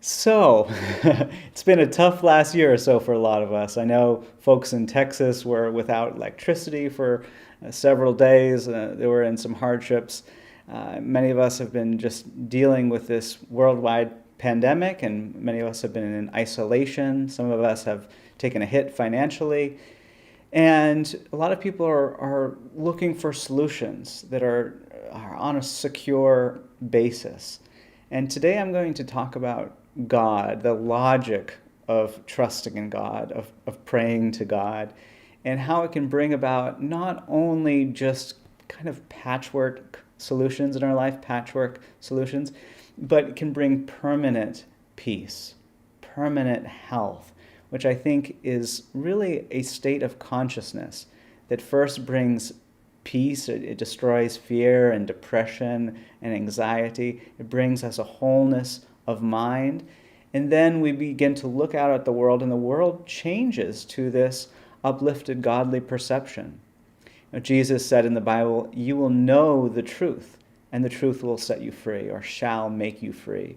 So, it's been a tough last year or so for a lot of us. I know folks in Texas were without electricity for several days. They were in some hardships. Many of us have been just dealing with this worldwide pandemic, and many of us have been in isolation. Some of us have taken a hit financially. And a lot of people are looking for solutions that are on a secure basis. And today I'm going to talk about God, the logic of trusting in God, of praying to God, and how it can bring about not only just kind of patchwork solutions in our life, patchwork solutions, but it can bring permanent peace, permanent health, which I think is really a state of consciousness that first brings peace. It destroys fear and depression and anxiety. It brings us a wholeness of mind. And then we begin to look out at the world, and the world changes to this uplifted godly perception. Jesus said in the Bible, "You will know the truth, and the truth will set you free," or shall make you free.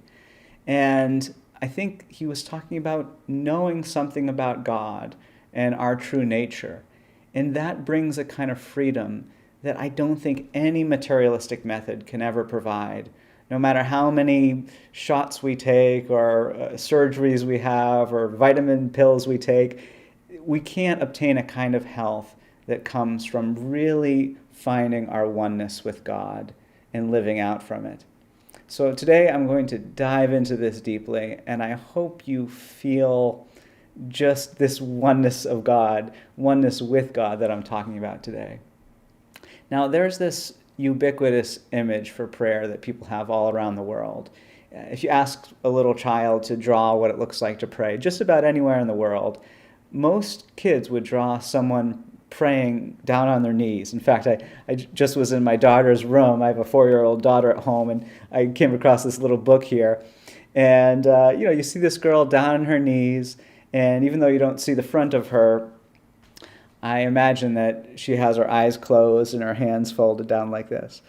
And I think he was talking about knowing something about God and our true nature. And that brings a kind of freedom that I don't think any materialistic method can ever provide. No matter how many shots we take or surgeries we have or vitamin pills we take, we can't obtain a kind of health that comes from really finding our oneness with God and living out from it. So today I'm going to dive into this deeply, and I hope you feel just this oneness of God, oneness with God that I'm talking about today. Now, there's this ubiquitous image for prayer that people have all around the world. If you ask a little child to draw what it looks like to pray, just about anywhere in the world, most kids would draw someone praying down on their knees. In fact, I just was in my daughter's room. I have a 4-year-old daughter at home, and I came across this little book here. And, you see this girl down on her knees, and even though you don't see the front of her, I imagine that she has her eyes closed and her hands folded down like this.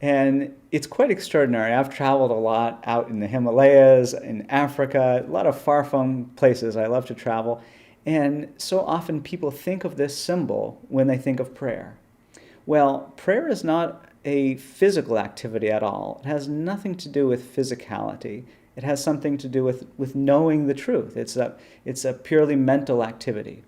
And it's quite extraordinary. I've traveled a lot out in the Himalayas, in Africa, a lot of far-flung places I love to travel. And so often people think of this symbol when they think of prayer. Well, prayer is not a physical activity at all. It has nothing to do with physicality. It has something to do with knowing the truth. It's a purely mental activity.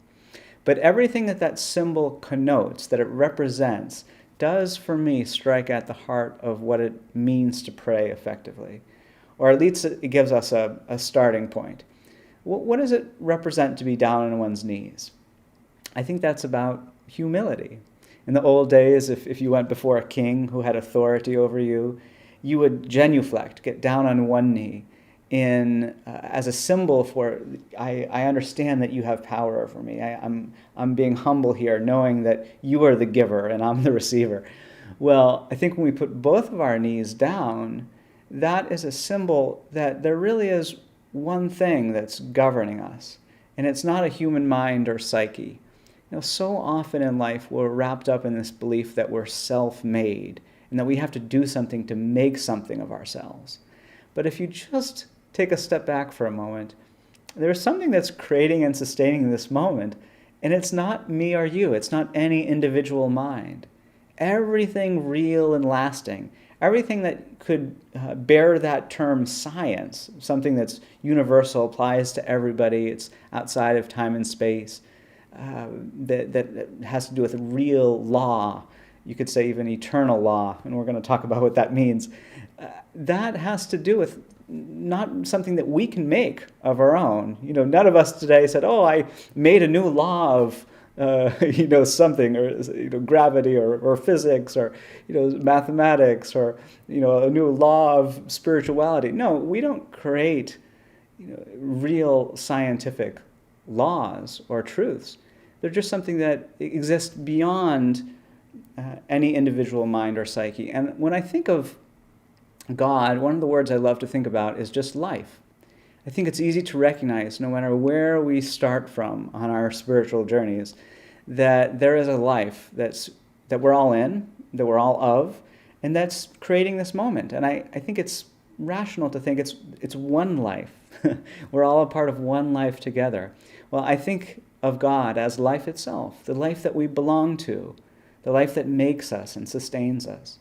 But everything that symbol connotes, that it represents, does for me strike at the heart of what it means to pray effectively. Or at least it gives us a starting point. What does it represent to be down on one's knees? I think that's about humility. In the old days, if you went before a king who had authority over you, you would genuflect, get down on one knee, as a symbol for, I understand that you have power over me. I'm being humble here, knowing that you are the giver and I'm the receiver. Well, I think when we put both of our knees down, that is a symbol that there really is one thing that's governing us, and it's not a human mind or psyche. So often in life we're wrapped up in this belief that we're self-made and that we have to do something to make something of ourselves. But if you just take a step back for a moment, there's something that's creating and sustaining this moment, and it's not me or you. It's not any individual mind. Everything real and lasting, everything that could bear that term science, something that's universal, applies to everybody, it's outside of time and space, that has to do with real law, you could say even eternal law, and we're going to talk about what that means. That has to do with not something that we can make of our own. None of us today said, "Oh, I made a new law of something, or gravity, or physics, or mathematics, or a new law of spirituality." No, we don't create real scientific laws or truths. They're just something that exists beyond any individual mind or psyche. And when I think of God, one of the words I love to think about is just life. I think it's easy to recognize, no matter where we start from on our spiritual journeys, that there is a life that we're all in, that we're all of, and that's creating this moment. And I think it's rational to think it's one life. We're all a part of one life together. Well, I think of God as life itself, the life that we belong to, the life that makes us and sustains us.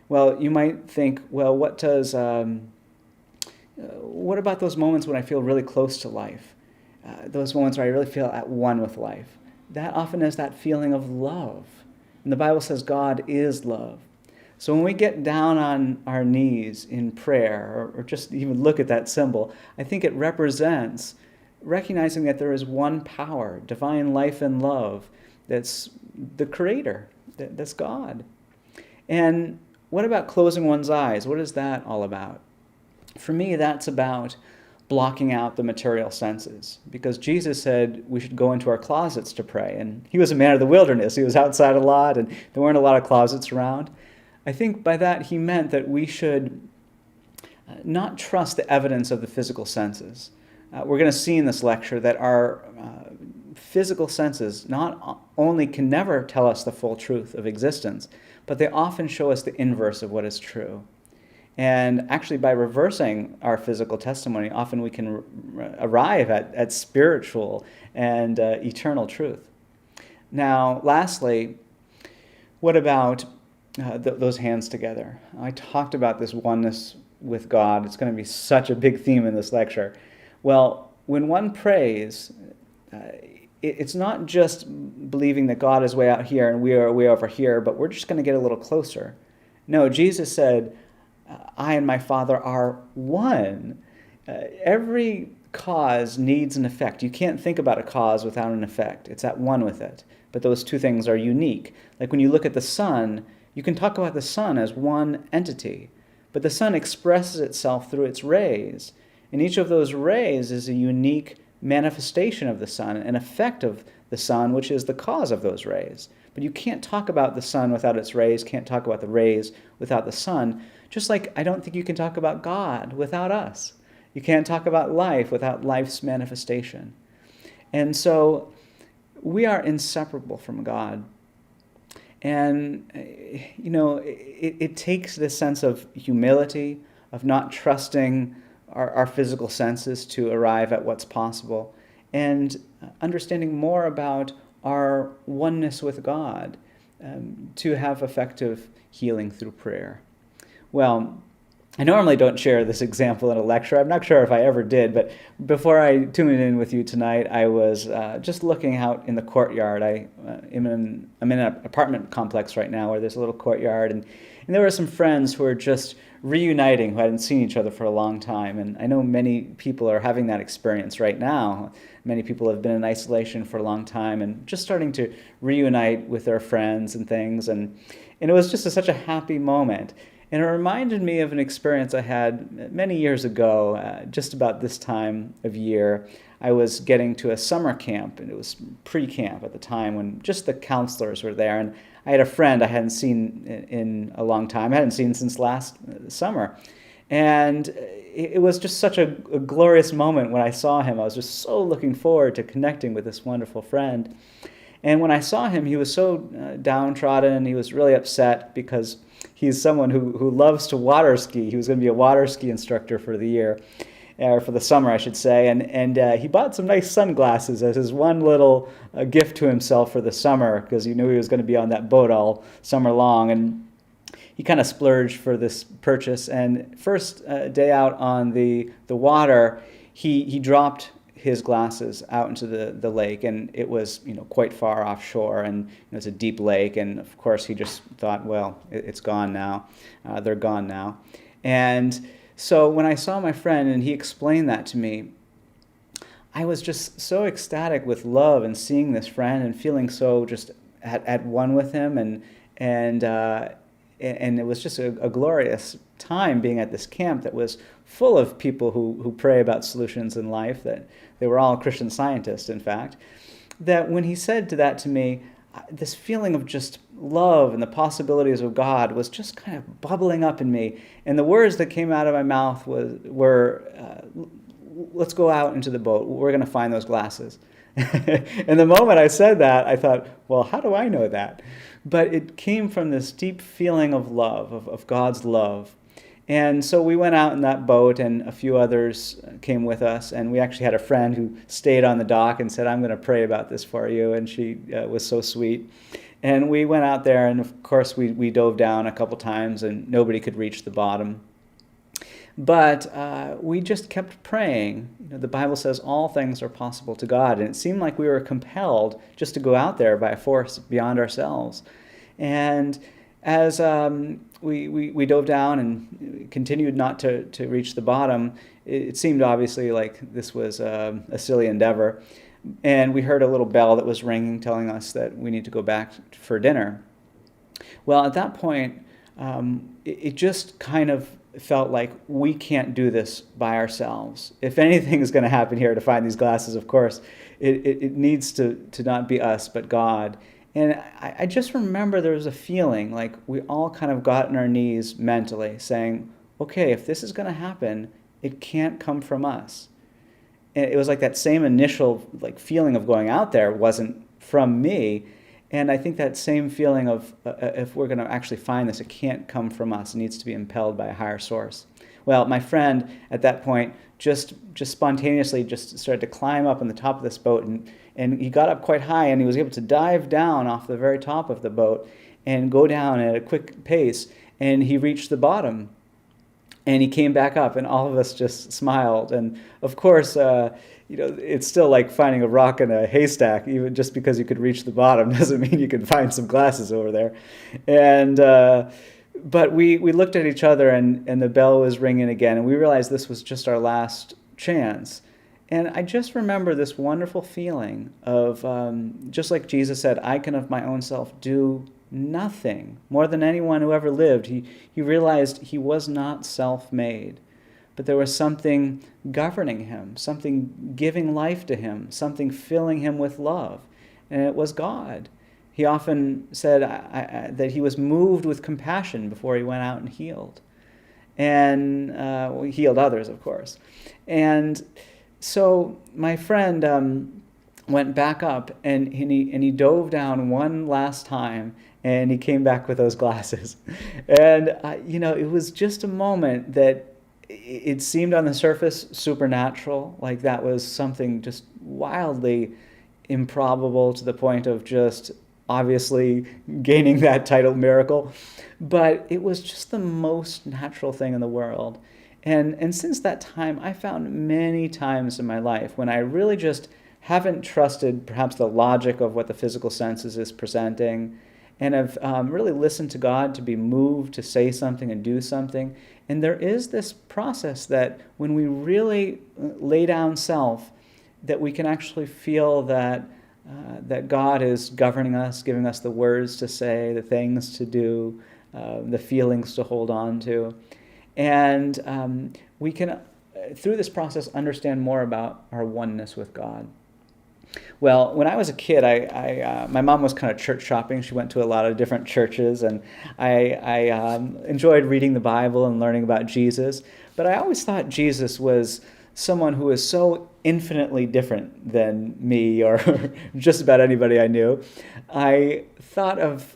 Well, you might think, well, what about those moments when I feel really close to life? Those moments where I really feel at one with life. That often is that feeling of love. And the Bible says God is love. So when we get down on our knees in prayer, or just even look at that symbol, I think it represents recognizing that there is one power, divine life and love, that's the Creator, that's God. And what about closing one's eyes? What is that all about? For me, that's about blocking out the material senses, because Jesus said we should go into our closets to pray, and he was a man of the wilderness. He was outside a lot, and there weren't a lot of closets around. I think by that he meant that we should not trust the evidence of the physical senses. We're going to see in this lecture that our physical senses not only can never tell us the full truth of existence, but they often show us the inverse of what is true. And actually, by reversing our physical testimony, often we can arrive at spiritual and eternal truth. Now, lastly, what about those hands together? I talked about this oneness with God. It's going to be such a big theme in this lecture. Well, when one prays, it's not just believing that God is way out here and we are way over here, but we're just going to get a little closer. No, Jesus said, I and my Father are one. Every cause needs an effect. You can't think about a cause without an effect. It's at one with it. But those two things are unique. Like when you look at the sun, you can talk about the sun as one entity. But the sun expresses itself through its rays. And each of those rays is a unique manifestation of the sun, an effect of the sun, which is the cause of those rays. But you can't talk about the sun without its rays, can't talk about the rays without the sun, just like I don't think you can talk about God without us. You can't talk about life without life's manifestation. And so we are inseparable from God. And, it takes this sense of humility, of not trusting our physical senses to arrive at what's possible, and understanding more about our oneness with God to have effective healing through prayer. Well, I normally don't share this example in a lecture. I'm not sure if I ever did, but before I tuned in with you tonight, I was just looking out in the courtyard. I'm in an apartment complex right now where there's a little courtyard, and there were some friends who were just reuniting who hadn't seen each other for a long time. And I know many people are having that experience right now. Many people have been in isolation for a long time and just starting to reunite with their friends and things. And it was just such a happy moment. And it reminded me of an experience I had many years ago, just about this time of year. I was getting to a summer camp, and it was pre-camp at the time when just the counselors were there. And I had a friend I hadn't seen in a long time. I hadn't seen since last summer. And it was just such a glorious moment when I saw him. I was just so looking forward to connecting with this wonderful friend. And when I saw him, he was so downtrodden. He was really upset because he's someone who loves to water ski. He was going to be a water ski instructor for the year, or for the summer, I should say. And he bought some nice sunglasses as his one little gift to himself for the summer, because he knew he was going to be on that boat all summer long. And he kind of splurged for this purchase. And first day out on the water, he dropped his glasses out into the lake, and it was quite far offshore, and it's a deep lake, and of course he just thought, well, it's gone now. They're gone now. And so when I saw my friend and he explained that to me, I was just so ecstatic with love and seeing this friend and feeling so just at one with him, and it was just a glorious time being at this camp that was full of people who pray about solutions in life, that they were all Christian scientists, in fact, that when he said that to me, this feeling of just love and the possibilities of God was just kind of bubbling up in me. And the words that came out of my mouth were let's go out into the boat. We're going to find those glasses. And the moment I said that, I thought, well, how do I know that? But it came from this deep feeling of love, of God's love. And so we went out in that boat, and a few others came with us. And we actually had a friend who stayed on the dock and said, "I'm going to pray about this for you." And she was so sweet. And we went out there, and of course we dove down a couple times, and nobody could reach the bottom. But we just kept praying. The Bible says all things are possible to God, and it seemed like we were compelled just to go out there by a force beyond ourselves. And as we dove down and continued not to reach the bottom, it seemed obviously like this was a silly endeavor. And we heard a little bell that was ringing, telling us that we need to go back for dinner. Well, at that point, it just kind of felt like we can't do this by ourselves. If anything is going to happen here to find these glasses, of course, it needs to not be us, but God. And I just remember there was a feeling like we all kind of got on our knees mentally saying, okay, if this is going to happen, it can't come from us. And it was like that same initial feeling of going out there wasn't from me. And I think that same feeling of if we're going to actually find this, it can't come from us. It needs to be impelled by a higher source. Well, my friend at that point just spontaneously just started to climb up on the top of this boat, and he got up quite high, and he was able to dive down off the very top of the boat and go down at a quick pace, and he reached the bottom. And he came back up, and all of us just smiled. And of course, it's still like finding a rock in a haystack. Even just because you could reach the bottom doesn't mean you can find some glasses over there. And but we looked at each other, and the bell was ringing again, and we realized this was just our last chance. And I just remember this wonderful feeling of, just like Jesus said, I can of my own self do nothing. More than anyone who ever lived, he realized he was not self-made, but there was something governing him, something giving life to him, something filling him with love, and it was God. He often said that he was moved with compassion before he went out and healed, and he healed others, of course. And so my friend went back up, and he dove down one last time, and he came back with those glasses. And, it was just a moment that it seemed on the surface supernatural, like that was something just wildly improbable to the point of just obviously gaining that title miracle. But it was just the most natural thing in the world. And since that time, I found many times in my life when I really just haven't trusted perhaps the logic of what the physical senses is presenting, and have really listened to God to be moved to say something and do something. And there is this process that when we really lay down self, that we can actually feel that God is governing us, giving us the words to say, the things to do, the feelings to hold on to. And we can, through this process, understand more about our oneness with God. Well, when I was a kid, my mom was kind of church shopping. She went to a lot of different churches, and I enjoyed reading the Bible and learning about Jesus. But I always thought Jesus was someone who was so infinitely different than me or just about anybody I knew. I thought of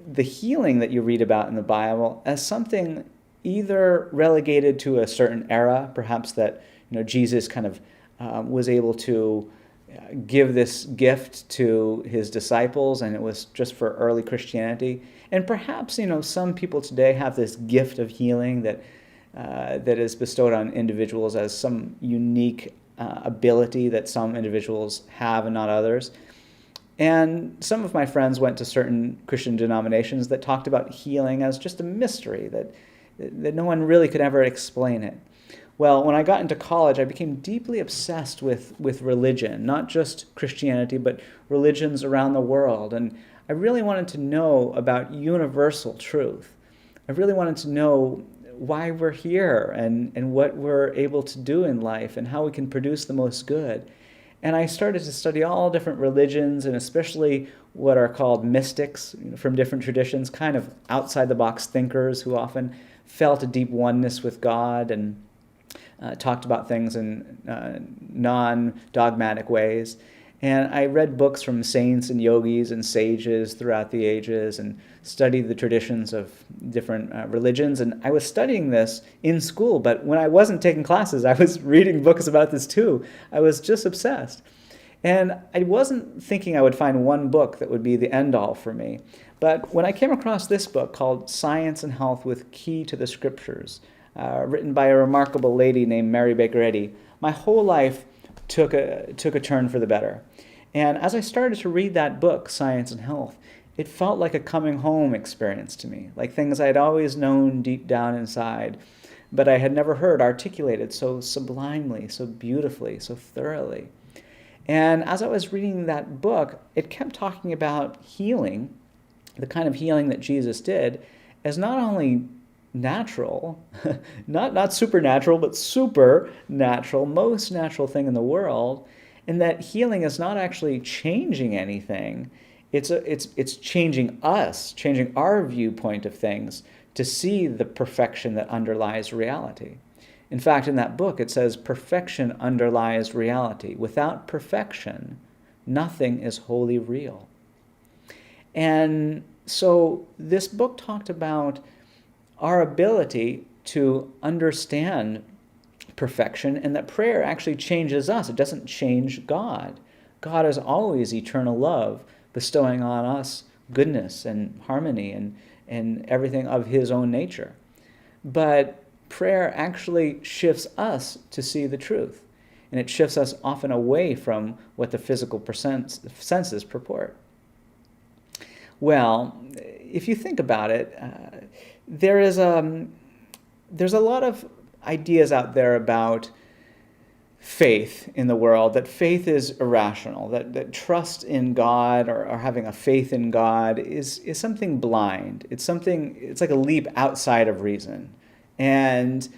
the healing that you read about in the Bible as something either relegated to a certain era, perhaps that Jesus kind of was able to give this gift to his disciples, and it was just for early Christianity. And perhaps some people today have this gift of healing that is bestowed on individuals as some unique ability that some individuals have and not others. And some of my friends went to certain Christian denominations that talked about healing as just a mystery, that no one really could ever explain it. Well, when I got into college, I became deeply obsessed with religion, not just Christianity, but religions around the world. And I really wanted to know about universal truth. I really wanted to know why we're here and what we're able to do in life and how we can produce the most good. And I started to study all different religions, and especially what are called mystics from different traditions, kind of outside-the-box thinkers who often felt a deep oneness with God and talked about things in non-dogmatic ways. And I read books from saints and yogis and sages throughout the ages and studied the traditions of different religions. And I was studying this in school, but when I wasn't taking classes, I was reading books about this too. I was just obsessed. And I wasn't thinking I would find one book that would be the end-all for me. But when I came across this book called Science and Health with Key to the Scriptures, written by a remarkable lady named Mary Baker Eddy, my whole life took a turn for the better. And as I started to read that book, Science and Health, it felt like a coming home experience to me, like things I had always known deep down inside, but I had never heard articulated so sublimely, so beautifully, so thoroughly. And as I was reading that book, it kept talking about healing, the kind of healing that Jesus did, as not only natural, not supernatural, but supernatural, most natural thing in the world, and that healing is not actually changing anything. It's changing us, changing our viewpoint of things to see the perfection that underlies reality. In fact, in that book, it says perfection underlies reality. Without perfection, nothing is wholly real. And so this book talked about our ability to understand perfection, and that prayer actually changes us. It doesn't change God. God is always eternal love, bestowing on us goodness and harmony and everything of his own nature. But prayer actually shifts us to see the truth, and it shifts us often away from what the physical senses purport. Well, if you think about it, there's a lot of ideas out there about faith in the world, that faith is irrational, that trust in God or having a faith in God is something blind. It's like a leap outside of reason. And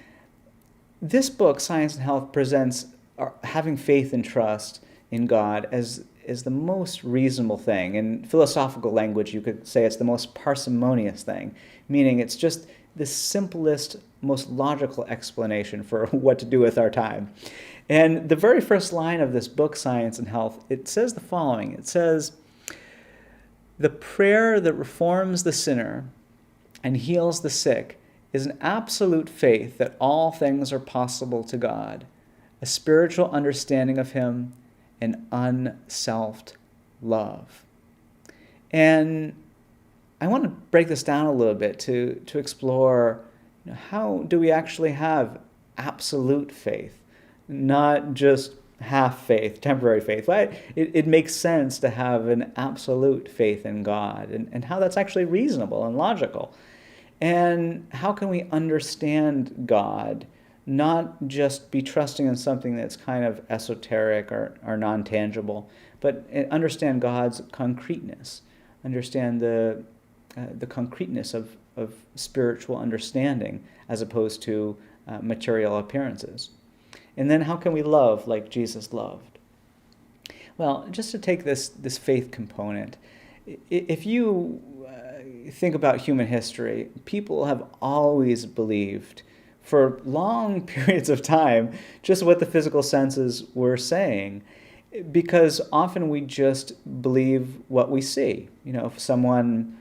this book, Science and Health, presents having faith and trust in God as the most reasonable thing. In philosophical language, you could say it's the most parsimonious thing, meaning it's just the simplest, most logical explanation for what to do with our time. And the very first line of this book, Science and Health, it says the following. It says, "The prayer that reforms the sinner and heals the sick is an absolute faith that all things are possible to God, a spiritual understanding of him, and unselfed love." And I want to break this down a little bit to explore, how do we actually have absolute faith, not just half faith, temporary faith. Right? It makes sense to have an absolute faith in God, and how that's actually reasonable and logical. And how can we understand God, not just be trusting in something that's kind of esoteric or non-tangible, but understand God's concreteness, understand the concreteness of spiritual understanding as opposed to material appearances. And then how can we love like Jesus loved? Well, just to take this faith component, if you think about human history, people have always believed for long periods of time just what the physical senses were saying, because often we just believe what we see. If someone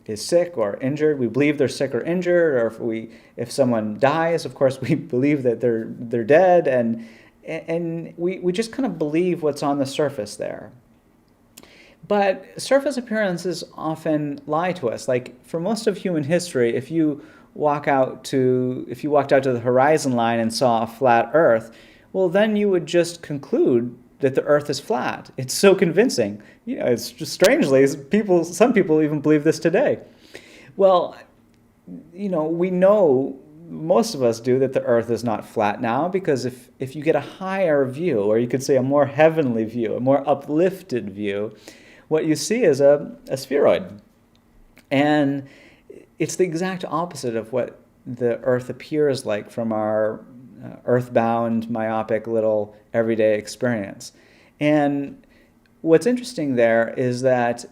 is sick or injured, we believe they're sick or injured, or if someone dies, of course we believe that they're dead, and we just kind of believe what's on the surface there. But surface appearances often lie to us. Like for most of human history, if you walked out to the horizon line and saw a flat Earth, well, then you would just conclude that the Earth is flat. It's so convincing. It's just strangely, some people even believe this today. Well, we know, most of us do, that the Earth is not flat now, because if you get a higher view, or you could say a more heavenly view, a more uplifted view, what you see is a spheroid. And it's the exact opposite of what the Earth appears like from our earthbound, myopic little everyday experience. And what's interesting there is that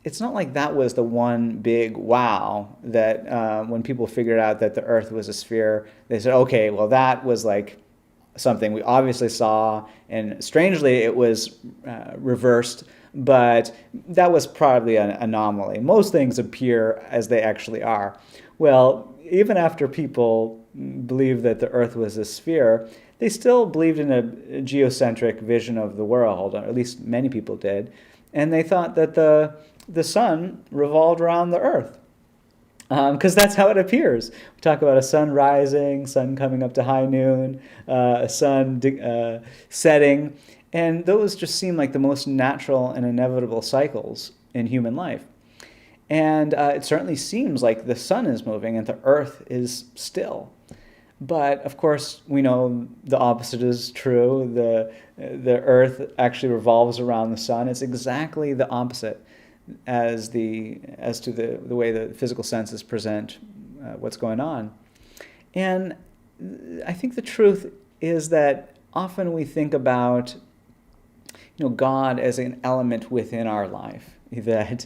it's not like that was the one big wow that when people figured out that the Earth was a sphere, they said, okay, well, that was like something we obviously saw, and strangely it was reversed, but that was probably an anomaly. Most things appear as they actually are. Well, even after people believed that the earth was a sphere, they still believed in a geocentric vision of the world, or at least many people did, and they thought that the sun revolved around the earth. Because that's how it appears. We talk about a sun rising, sun coming up to high noon, a sun setting, and those just seem like the most natural and inevitable cycles in human life. And it certainly seems like the sun is moving and the earth is still. But of course, we know the opposite is true. The earth actually revolves around the sun. It's exactly the opposite as to the way the physical senses present what's going on. And I think the truth is that often we think about God as an element within our life. That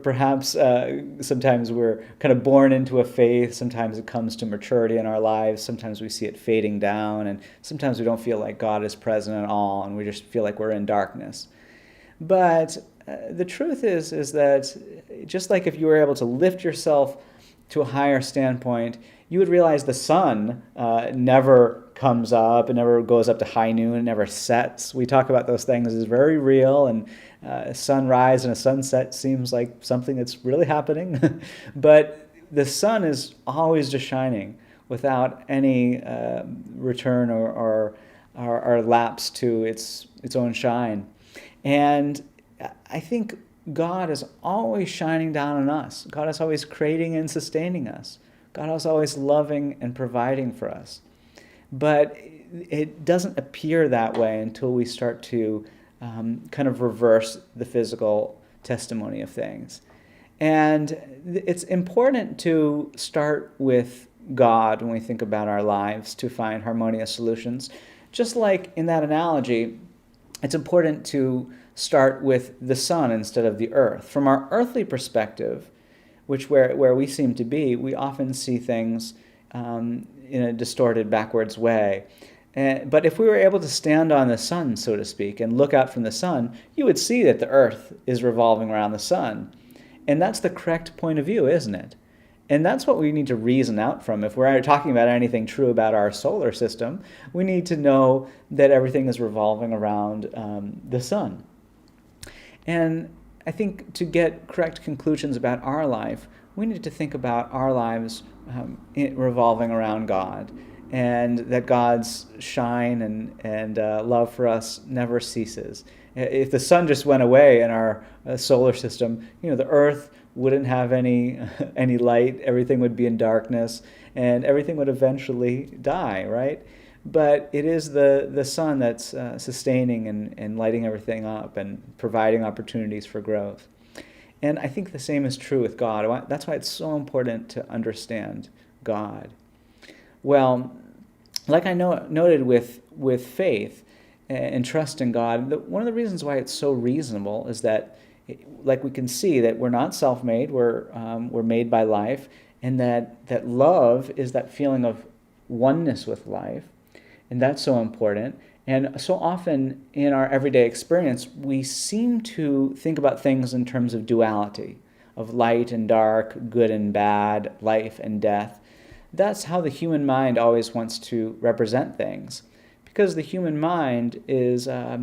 perhaps sometimes we're kind of born into a faith, sometimes it comes to maturity in our lives, sometimes we see it fading down, and sometimes we don't feel like God is present at all, and we just feel like we're in darkness. But the truth is that just like if you were able to lift yourself to a higher standpoint, you would realize the sun never comes up, it never goes up to high noon, it never sets. We talk about those things as very real, and a sunrise and a sunset seems like something that's really happening. But the sun is always just shining without any return or lapse to its own shine. And I think God is always shining down on us. God is always creating and sustaining us. God is always loving and providing for us. But it doesn't appear that way until we start to kind of reverse the physical testimony of things. And it's important to start with God when we think about our lives to find harmonious solutions. Just like in that analogy, it's important to start with the sun instead of the earth. From our earthly perspective, where we seem to be, we often see things in a distorted, backwards way. But if we were able to stand on the sun, so to speak, and look out from the sun, you would see that the earth is revolving around the sun. And that's the correct point of view, isn't it? And that's what we need to reason out from. If we're talking about anything true about our solar system, we need to know that everything is revolving around the sun. And I think to get correct conclusions about our life, we need to think about our lives revolving around God, and that God's shine and love for us never ceases. If the sun just went away in our solar system, the earth wouldn't have any light, everything would be in darkness, and everything would eventually die, right? But it is the sun that's sustaining and lighting everything up and providing opportunities for growth. And I think the same is true with God. That's why it's so important to understand God. Well, like I noted with faith and trust in God, one of the reasons why it's so reasonable is that, like we can see, that we're not self-made, we're made by life, and that love is that feeling of oneness with life, and that's so important. And so often in our everyday experience, we seem to think about things in terms of duality, of light and dark, good and bad, life and death. That's how the human mind always wants to represent things, because the human mind is a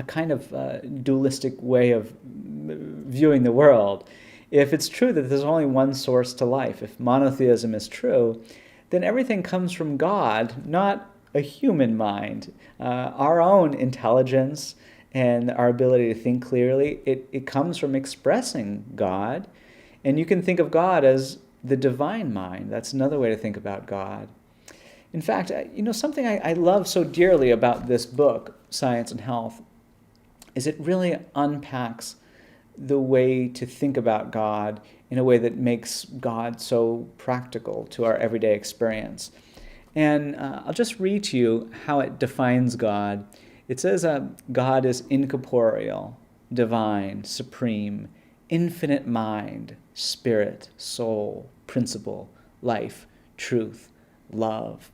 kind of dualistic way of viewing the world. If it's true that there's only one source to life, if monotheism is true, then everything comes from God, not a human mind. Our own intelligence and our ability to think clearly, it comes from expressing God. And you can think of God as the divine mind. That's another way to think about God. In fact, something I love so dearly about this book, Science and Health, is it really unpacks the way to think about God in a way that makes God so practical to our everyday experience. And I'll just read to you how it defines God. It says God is incorporeal, divine, supreme, infinite mind, spirit, soul, principle, life, truth, love.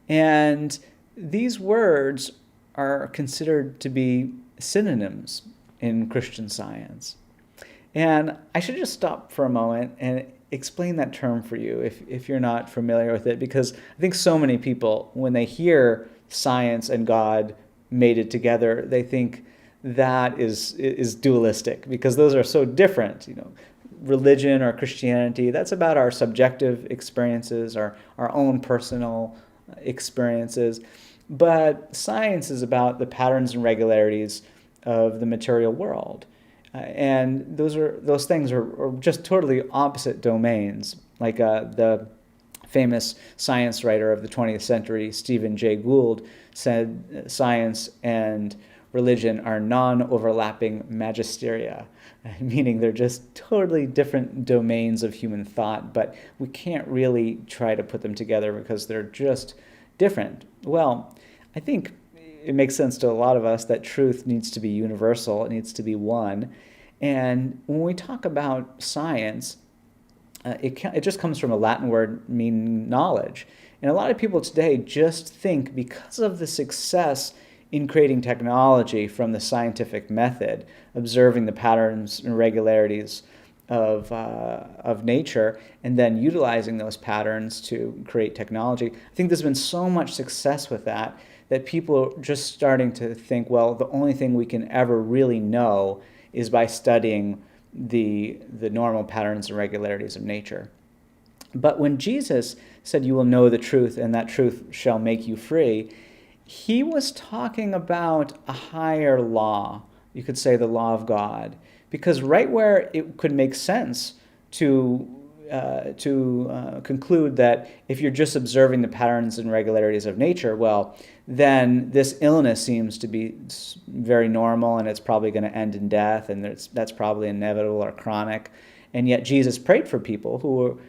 And These words are considered to be synonyms in Christian Science. And I should just stop for a moment and explain that term for you if you're not familiar with it, because I think so many people, when they hear science and God mated together, they think that is dualistic, because those are so different. Religion or Christianity, that's about our subjective experiences, our own personal experiences. But science is about the patterns and regularities of the material world. And those things are just totally opposite domains. Like the famous science writer of the 20th century, Stephen Jay Gould, said science and religion are non-overlapping magisteria, meaning they're just totally different domains of human thought, but we can't really try to put them together because they're just different. Well, I think it makes sense to a lot of us that truth needs to be universal, it needs to be one. And when we talk about science, it just comes from a Latin word meaning knowledge. And a lot of people today just think, because of the success in creating technology from the scientific method, observing the patterns and regularities of nature, and then utilizing those patterns to create technology. I think there's been so much success with that people are just starting to think, well, the only thing we can ever really know is by studying the normal patterns and regularities of nature. But when Jesus said, "You will know the truth, and that truth shall make you free," he was talking about a higher law. You could say the law of God. Because right where it could make sense to conclude that if you're just observing the patterns and regularities of nature, well, then this illness seems to be very normal, and it's probably going to end in death, and that's probably inevitable or chronic. And yet Jesus prayed for people who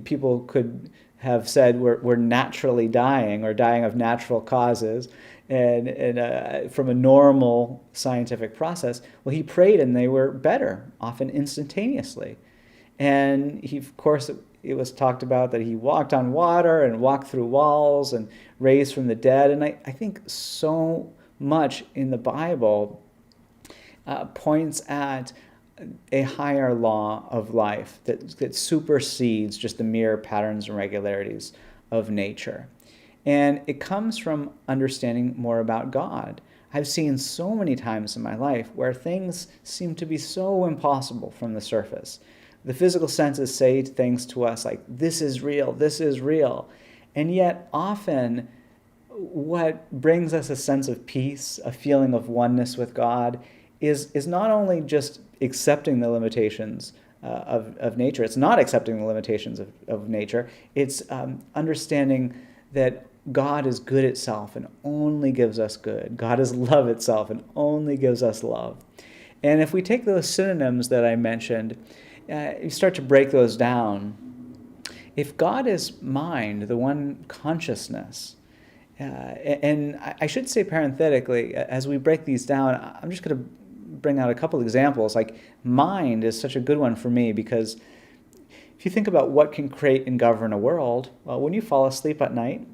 people could have said were naturally dying or dying of natural causes, and from a normal scientific process. Well, he prayed and they were better, often instantaneously. And of course, it was talked about that he walked on water and walked through walls and raised from the dead. And I think so much in the Bible points at a higher law of life that supersedes just the mere patterns and regularities of nature. And it comes from understanding more about God. I've seen so many times in my life where things seem to be so impossible from the surface. The physical senses say things to us like, this is real, this is real. And yet often what brings us a sense of peace, a feeling of oneness with God, is not only just accepting the limitations of nature. It's not accepting the limitations of nature. It's understanding that God is good itself and only gives us good. God is love itself and only gives us love. And if we take those synonyms that I mentioned, you start to break those down. If God is mind, the one consciousness, and I should say parenthetically, as we break these down, I'm just going to bring out a couple examples. Like mind is such a good one for me, because if you think about what can create and govern a world, well, when you fall asleep at night,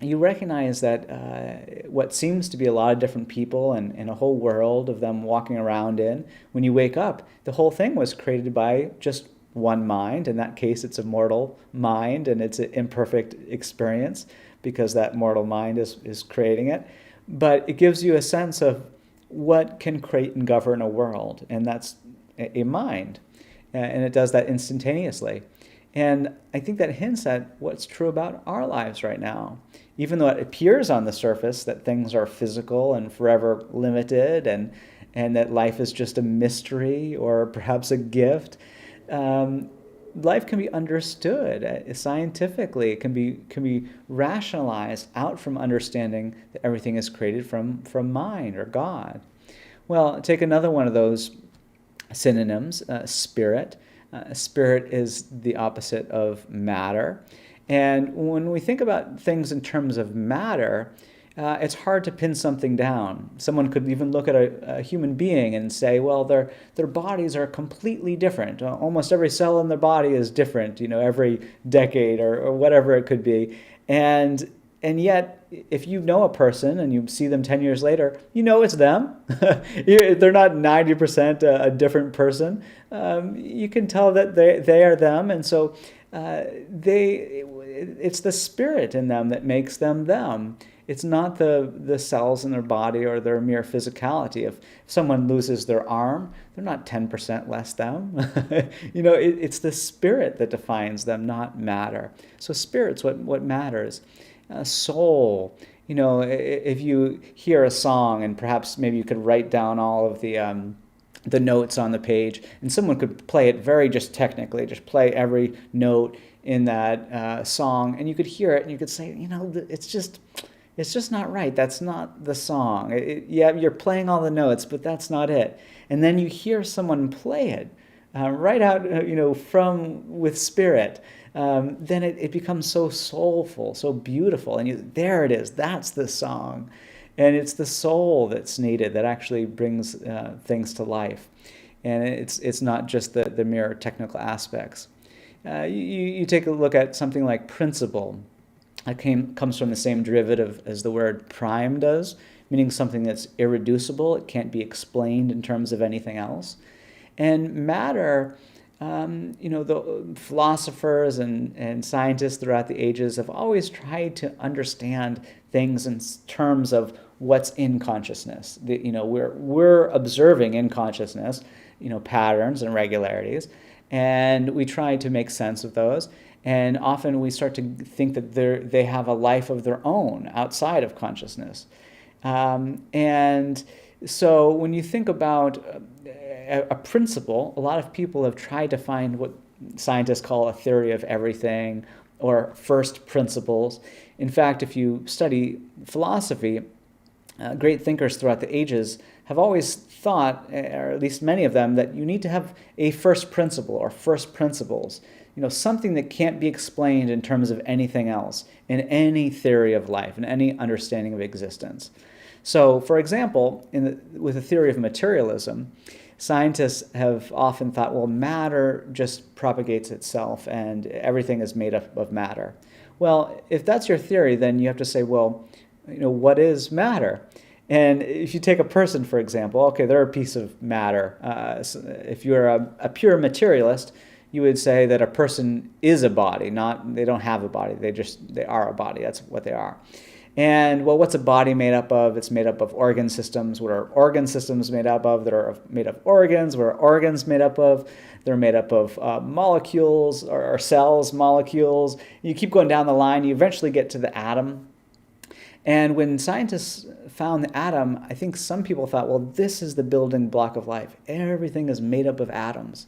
you recognize that what seems to be a lot of different people and a whole world of them walking around in, when you wake up, the whole thing was created by just one mind. In that case, it's a mortal mind, and it's an imperfect experience because that mortal mind is creating it. But it gives you a sense of what can create and govern a world, and that's a mind. And it does that instantaneously. And I think that hints at what's true about our lives right now. Even though it appears on the surface that things are physical and forever limited, and that life is just a mystery or perhaps a gift, life can be understood scientifically. It can be rationalized out from understanding that everything is created from mind or God. Well, take another one of those synonyms, spirit. Spirit is the opposite of matter. And when we think about things in terms of matter, it's hard to pin something down. Someone could even look at a human being and say, well, their bodies are completely different. Almost every cell in their body is different, every decade or whatever it could be. And And yet, if you know a person and you see them 10 years later, you know it's them. They're not 90% a different person. You can tell that they are them. And so it's the spirit in them that makes them them. It's not the cells in their body or their mere physicality. If someone loses their arm, they're not 10% less them. It's the spirit that defines them, not matter. So spirit's what matters. Soul. If you hear a song, and perhaps maybe you could write down all of the notes on the page, and someone could play it very just technically, just play every note in that song, and you could hear it, and you could say, it's just not right. That's not the song. You're playing all the notes, but that's not it. And then you hear someone play it right out, with spirit. Then it becomes so soulful, so beautiful. And there it is. That's the song. And it's the soul that's needed that actually brings things to life. And it's not just the mere technical aspects. You take a look at something like principle. It comes from the same derivative as the word prime does, meaning something that's irreducible. It can't be explained in terms of anything else. And matter, the philosophers and scientists throughout the ages have always tried to understand things in terms of what's in consciousness. We're observing in consciousness, patterns and regularities, and we try to make sense of those. And often we start to think that they have a life of their own outside of consciousness. And so when you think about a principle, a lot of people have tried to find what scientists call a theory of everything or first principles. In fact, if you study philosophy, great thinkers throughout the ages have always thought, or at least many of them, that you need to have a first principle or first principles. Something that can't be explained in terms of anything else, in any theory of life, in any understanding of existence. So, for example, with the theory of materialism, scientists have often thought, well, matter just propagates itself and everything is made up of matter. Well, if that's your theory, then you have to say, well, what is matter? And if you take a person, for example, okay, they're a piece of matter. If you're a pure materialist, you would say that a person is a body, they don't have a body, they are a body, that's what they are. And well, what's a body made up of? It's made up of organ systems. What are organ systems made up of? That are made of organs. What are organs made up of? They're made up of molecules or cells, molecules. You keep going down the line, you eventually get to the atom. And when scientists found the atom, I think some people thought, well, this is the building block of life. Everything is made up of atoms.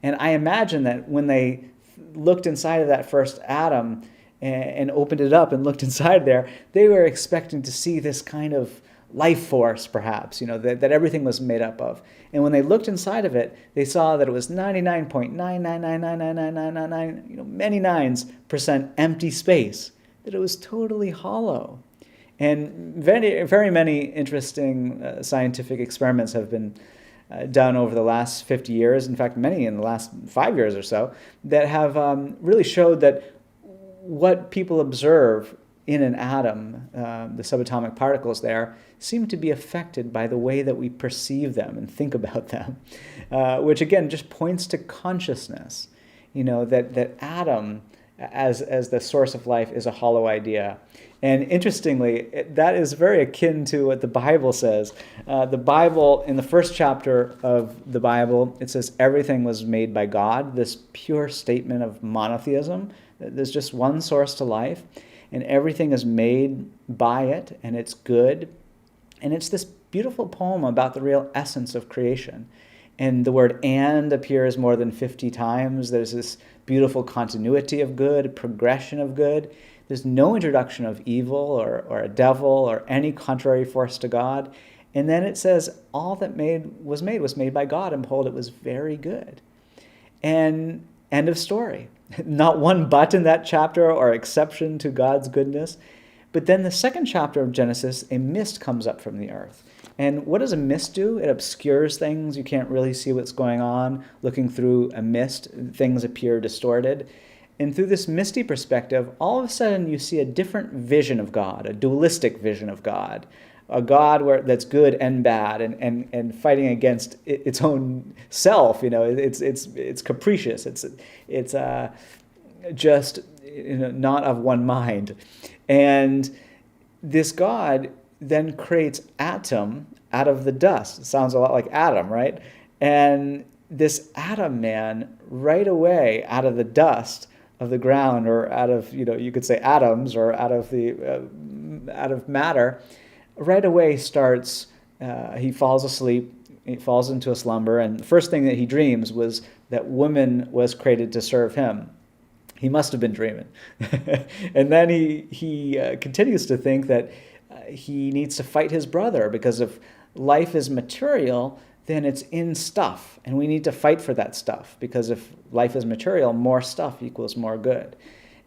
And I imagine that when they looked inside of that first atom and opened it up and looked inside there, they were expecting to see this kind of life force, perhaps, that everything was made up of. And when they looked inside of it, they saw that it was 99.9999999, many nines % empty space, that it was totally hollow. And very, very many interesting scientific experiments have been done over the last 50 years, in fact, many in the last 5 years or so, that have really showed that what people observe in an atom, the subatomic particles there, seem to be affected by the way that we perceive them and think about them, which again just points to consciousness, that atom as the source of life is a hollow idea. And interestingly, that is very akin to what the Bible says. The Bible, in the first chapter of the Bible, it says everything was made by God, this pure statement of monotheism. There's just one source to life, and everything is made by it, and it's good. And it's this beautiful poem about the real essence of creation. And the word "and" appears more than 50 times. There's this beautiful continuity of good, progression of good. There's no introduction of evil or a devil or any contrary force to God. And then it says all that was made by God, and behold, it was very good. And end of story. Not one but in that chapter or exception to God's goodness. But then the second chapter of Genesis, a mist comes up from the earth. And what does a mist do? It obscures things. You can't really see what's going on. Looking through a mist, things appear distorted. And through this misty perspective, all of a sudden you see a different vision of God, a dualistic vision of God, a God that's good and bad, and fighting against its own self. It's capricious. It's just not of one mind. And this God then creates Atom out of the dust. It sounds a lot like Adam, right? And this Adam man, right away, out of the dust of the ground, or out of, you could say atoms, or out of matter, right away starts, he falls asleep, he falls into a slumber, and the first thing that he dreams was that woman was created to serve him. He must have been dreaming. And then he continues to think that he needs to fight his brother, because if life is material, then it's in stuff, and we need to fight for that stuff, because if life is material, more stuff equals more good.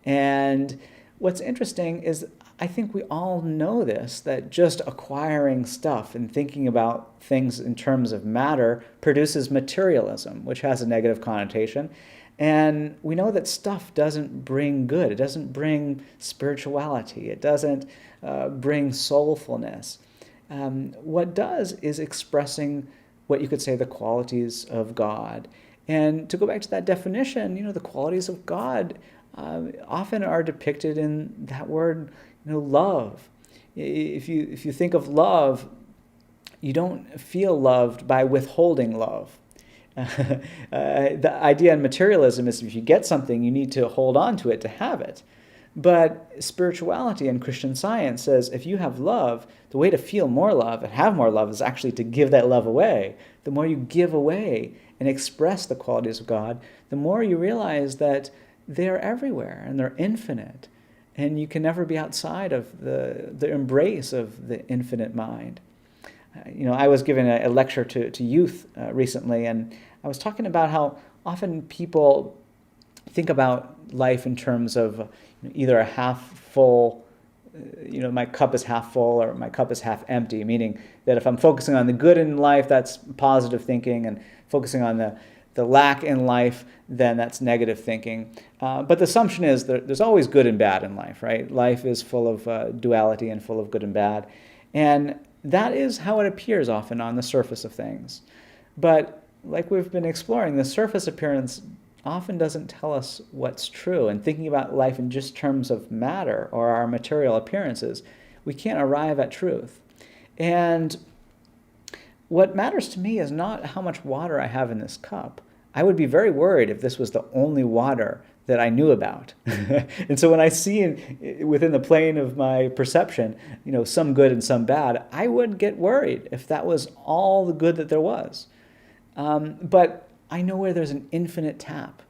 And what's interesting is, I think we all know this, that just acquiring stuff and thinking about things in terms of matter produces materialism, which has a negative connotation. And we know that stuff doesn't bring good. It doesn't bring spirituality. It doesn't bring soulfulness. What does is expressing what you could say the qualities of God. And to go back to that definition, the qualities of God often are depicted in that word, love. If you think of love, you don't feel loved by withholding love. The idea in materialism is if you get something, you need to hold on to it to have it. But spirituality and Christian Science says if you have love, the way to feel more love and have more love is actually to give that love away. The more you give away and express the qualities of God, the more you realize that they're everywhere and they're infinite. And you can never be outside of the embrace of the infinite mind. I was giving a lecture to youth recently, and I was talking about how often people think about life in terms of either a half full, my cup is half full, or my cup is half empty, meaning that if I'm focusing on the good in life, that's positive thinking, and focusing on the lack in life, then that's negative thinking. But the assumption is that there's always good and bad in life, right? Life is full of duality and full of good and bad. And that is how it appears often on the surface of things. But like we've been exploring, the surface appearance often doesn't tell us what's true. And thinking about life in just terms of matter or our material appearances, we can't arrive at truth. And what matters to me is not how much water I have in this cup. I would be very worried if this was the only water that I knew about. And so when I see within the plane of my perception, some good and some bad, I would get worried if that was all the good that there was. But I know where there's an infinite tap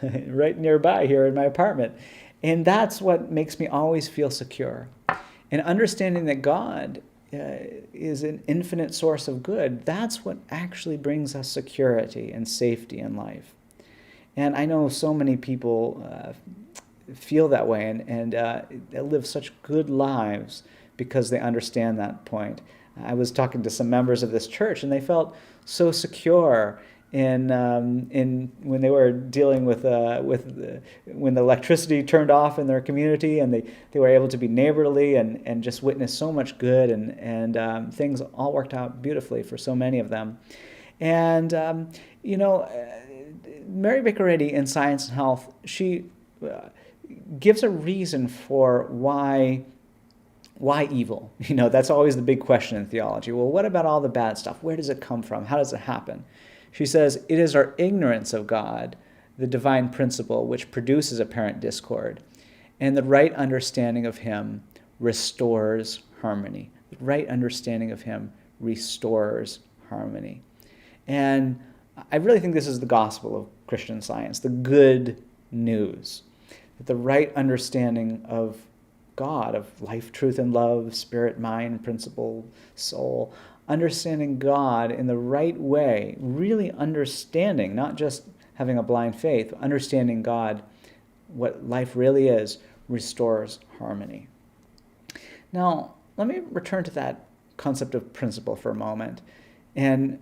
right nearby here in my apartment. And that's what makes me always feel secure. And understanding that God is an infinite source of good, that's what actually brings us security and safety in life. And I know so many people feel that way and they live such good lives because they understand that point. I was talking to some members of this church, and they felt so secure in when they were dealing with when the electricity turned off in their community, and they were able to be neighborly and just witness so much good, and things all worked out beautifully for so many of them. And Mary Baker Eddy in Science and Health, she gives a reason for why evil. That's always the big question in theology. Well, what about all the bad stuff? Where does it come from? How does it happen? She says, it is our ignorance of God, the divine principle, which produces apparent discord, and the right understanding of him restores harmony. The right understanding of him restores harmony. And I really think this is the gospel of Christian Science, the good news. That the right understanding of God, of life, truth, and love, spirit, mind, principle, soul, understanding God in the right way, really understanding, not just having a blind faith, understanding God, what life really is, restores harmony. Now, let me return to that concept of principle for a moment and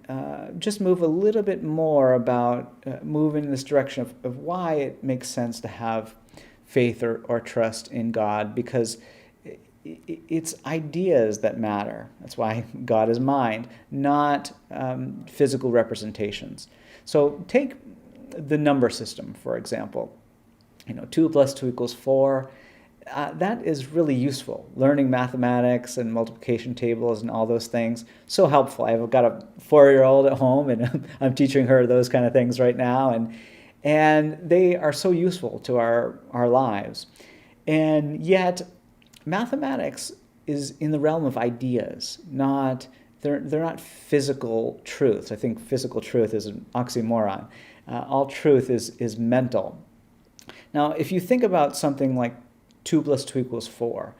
just move a little bit more about move in this direction of why it makes sense to have faith or trust in God, because it's ideas that matter. That's why God is mind, not physical representations. So take the number system, for example. 2 plus 2 equals 4. That is really useful. Learning mathematics and multiplication tables and all those things, so helpful. I've got a 4-year-old at home, and I'm teaching her those kind of things right now, and they are so useful to our lives. And yet, mathematics is in the realm of ideas, they're not physical truths. I think physical truth is an oxymoron. All truth is mental. Now, if you think about something like 2 plus 2 equals 4,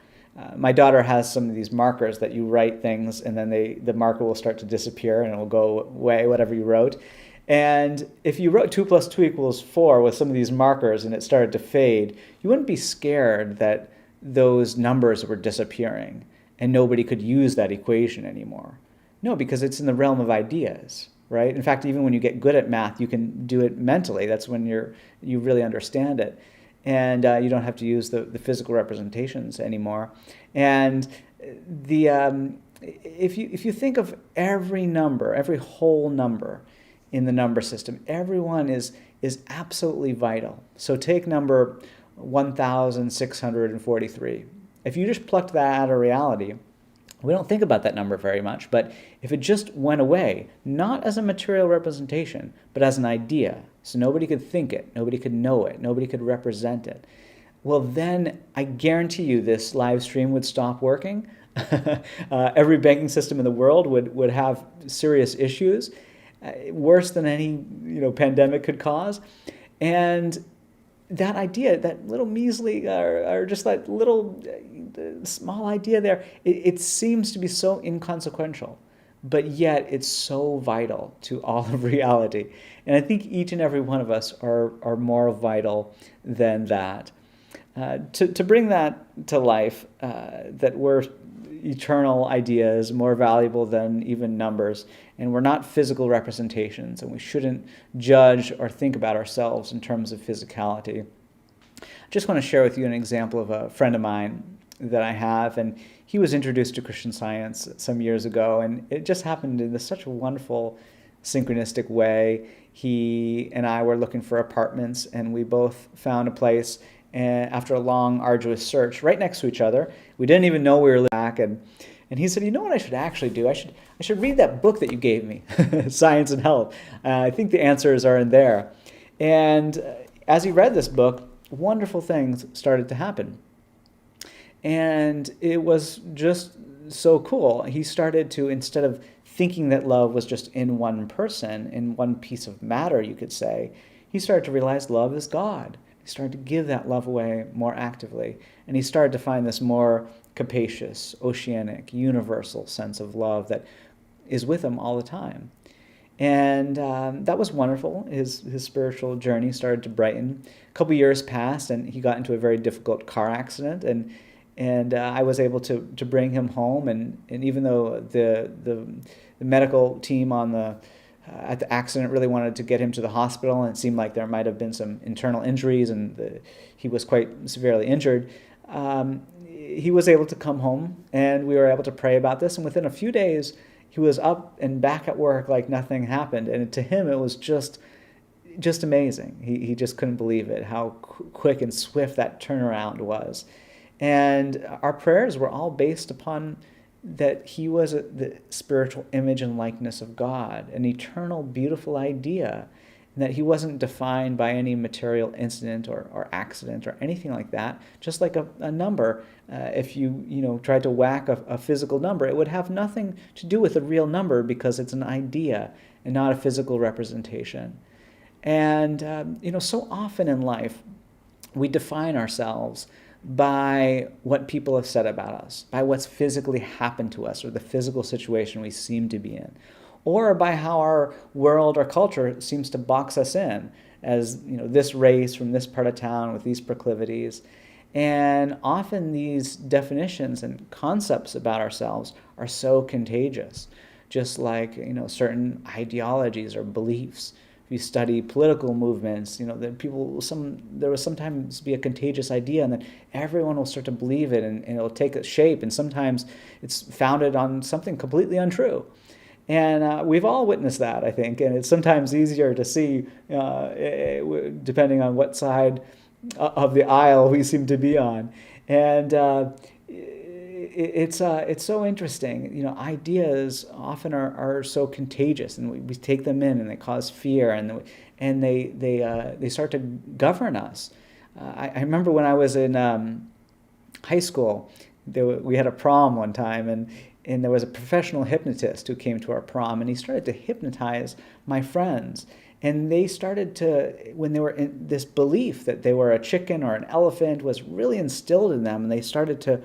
my daughter has some of these markers that you write things, and then the marker will start to disappear, and it will go away, whatever you wrote. And if you wrote 2 plus 2 equals 4 with some of these markers and it started to fade, you wouldn't be scared that those numbers were disappearing and nobody could use that equation anymore. No, because it's in the realm of ideas, right? In fact, even when you get good at math, you can do it mentally. That's when you really understand it. And you don't have to use the physical representations anymore. And if you think of every number, every whole number in the number system, everyone is absolutely vital. So take number 1,643. If you just plucked that out of reality, we don't think about that number very much, but if it just went away, not as a material representation, but as an idea, so nobody could think it, nobody could know it, nobody could represent it, well then I guarantee you this live stream would stop working. Every banking system in the world would have serious issues, worse than any pandemic could cause. And that idea, that little measly, or just that little small idea there, it seems to be so inconsequential, but yet it's so vital to all of reality. And I think each and every one of us are more vital than that. To bring that to life, that we're eternal ideas, more valuable than even numbers, and we're not physical representations, and we shouldn't judge or think about ourselves in terms of physicality. I just want to share with you an example of a friend of mine that I have, and he was introduced to Christian Science some years ago, and it just happened in such a wonderful, synchronistic way. He and I were looking for apartments, and we both found a place, and after a long, arduous search, right next to each other. We didn't even know we were back, and he said, "You know what I should actually do? I should read that book that you gave me, Science and Health. I think the answers are in there." And as he read this book, wonderful things started to happen. And it was just so cool. He started to, instead of thinking that love was just in one person, in one piece of matter, you could say, he started to realize love is God. He started to give that love away more actively. And he started to find this more capacious, oceanic, universal sense of love that is with him all the time. And that was wonderful. His spiritual journey started to brighten. A couple years passed, and he got into a very difficult car accident, and I was able to bring him home. And even though the medical team at the accident really wanted to get him to the hospital, and it seemed like there might have been some internal injuries, and he was quite severely injured, he was able to come home, and we were able to pray about this. And within a few days, he was up and back at work like nothing happened. And to him, it was just amazing. He just couldn't believe it, how quick and swift that turnaround was. And our prayers were all based upon that he was the spiritual image and likeness of God, an eternal, beautiful idea, and that he wasn't defined by any material incident or accident or anything like that. Just like a number, if you tried to whack a physical number, it would have nothing to do with a real number because it's an idea and not a physical representation. And so often in life, we define ourselves by what people have said about us, by what's physically happened to us or the physical situation we seem to be in, or by how our world or culture seems to box us in as this race from this part of town with these proclivities. And often these definitions and concepts about ourselves are so contagious, just like certain ideologies or beliefs. If you study political movements, that there will sometimes be a contagious idea, and then everyone will start to believe it, and it'll take a shape, and sometimes it's founded on something completely untrue. And we've all witnessed that, I think, and it's sometimes easier to see depending on what side of the aisle we seem to be on. And it's so interesting. Ideas often are so contagious, and we take them in, and they cause fear, and they start to govern us. I remember when I was in high school, we had a prom one time, and there was a professional hypnotist who came to our prom, and he started to hypnotize my friends. And they started to, when they were in this belief that they were a chicken or an elephant was really instilled in them, and they started to,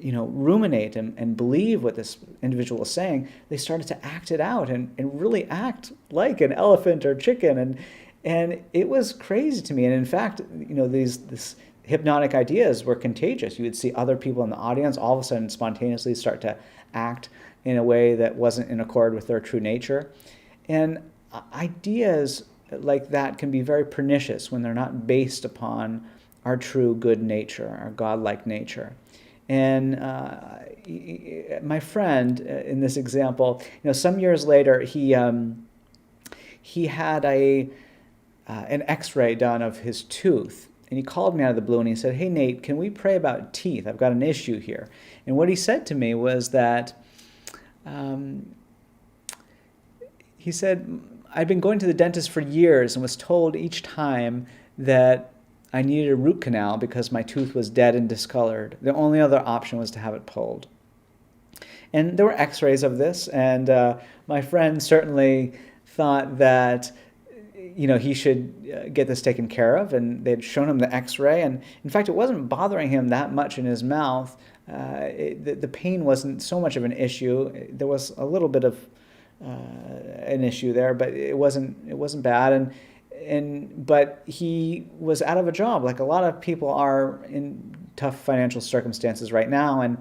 ruminate and believe what this individual was saying, they started to act it out and really act like an elephant or chicken. And it was crazy to me. And in fact, these hypnotic ideas were contagious. You would see other people in the audience all of a sudden spontaneously start to act in a way that wasn't in accord with their true nature. And ideas like that can be very pernicious when they're not based upon our true good nature, our godlike nature. And my friend, in this example, some years later, he had an X-ray done of his tooth, and he called me out of the blue and he said, "Hey Nate, can we pray about teeth? I've got an issue here." And what he said to me was that he said, "I'd been going to the dentist for years and was told each time that I needed a root canal because my tooth was dead and discolored. The only other option was to have it pulled." And there were x-rays of this, and my friend certainly thought that he should get this taken care of, and they'd shown him the x-ray, and in fact it wasn't bothering him that much in his mouth. The pain wasn't so much of an issue. There was a little bit of an issue there, but it wasn't bad. But he was out of a job, like a lot of people are in tough financial circumstances right now, and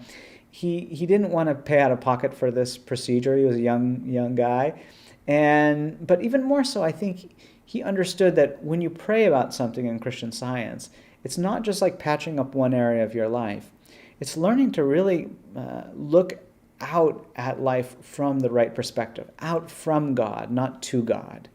he didn't want to pay out of pocket for this procedure. He was a young guy, but even more so, I think he understood that when you pray about something in Christian Science, it's not just like patching up one area of your life. It's learning to really look out at life from the right perspective, out from God, not to God.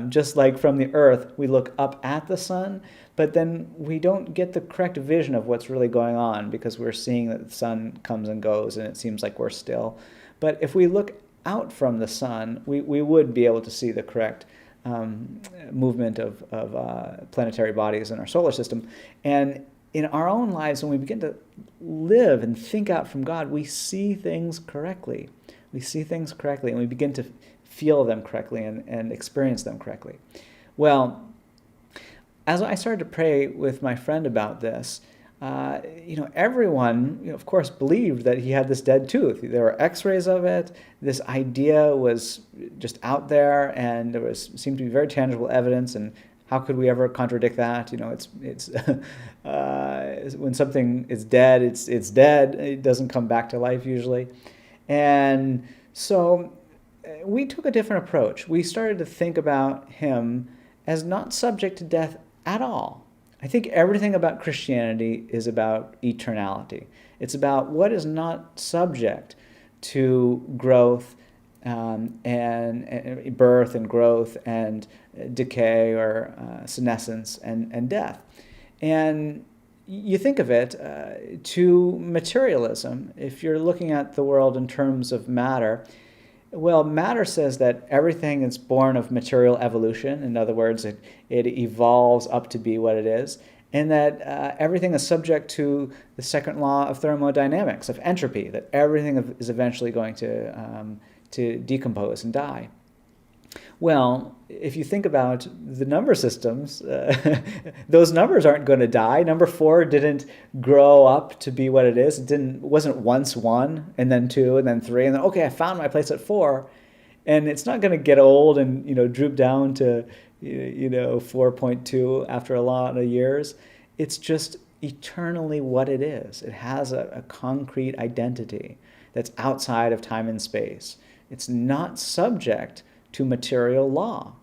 Just like from the earth, we look up at the sun, but then we don't get the correct vision of what's really going on because we're seeing that the sun comes and goes and it seems like we're still. But if we look out from the sun, we would be able to see the correct movement of planetary bodies in our solar system. And in our own lives, when we begin to live and think out from God, we see things correctly. We see things correctly, and we begin to feel them correctly and experience them correctly. Well, as I started to pray with my friend about this, everyone, of course, believed that he had this dead tooth. There were x-rays of it. This idea was just out there, and there seemed to be very tangible evidence, and how could we ever contradict that? It's when something is dead, it's dead. It doesn't come back to life usually. And so we took a different approach. We started to think about him as not subject to death at all. I think everything about Christianity is about eternality. It's about what is not subject to growth and birth and growth and decay or senescence and death. And you think of it to materialism. If you're looking at the world in terms of matter, well, matter says that everything is born of material evolution. In other words, it evolves up to be what it is, and that everything is subject to the second law of thermodynamics, of entropy, that everything is eventually going to decompose and die. Well, if you think about the number systems, those numbers aren't going to die. Number 4 didn't grow up to be what it is. It wasn't once 1 and then 2 and then 3 and then, okay, I found my place at 4. And it's not going to get old and, droop down to, 4.2 after a lot of years. It's just eternally what it is. It has a concrete identity that's outside of time and space. It's not subject to material law.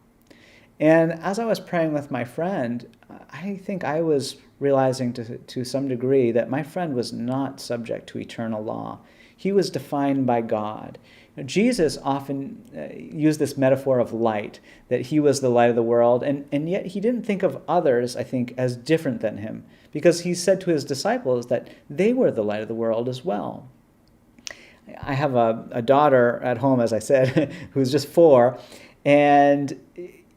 And as I was praying with my friend, I think I was realizing to some degree that my friend was not subject to eternal law. He was defined by God. Jesus often used this metaphor of light, that he was the light of the world, and yet he didn't think of others, I think, as different than him, because he said to his disciples that they were the light of the world as well. I have a daughter at home, as I said, who's just 4, and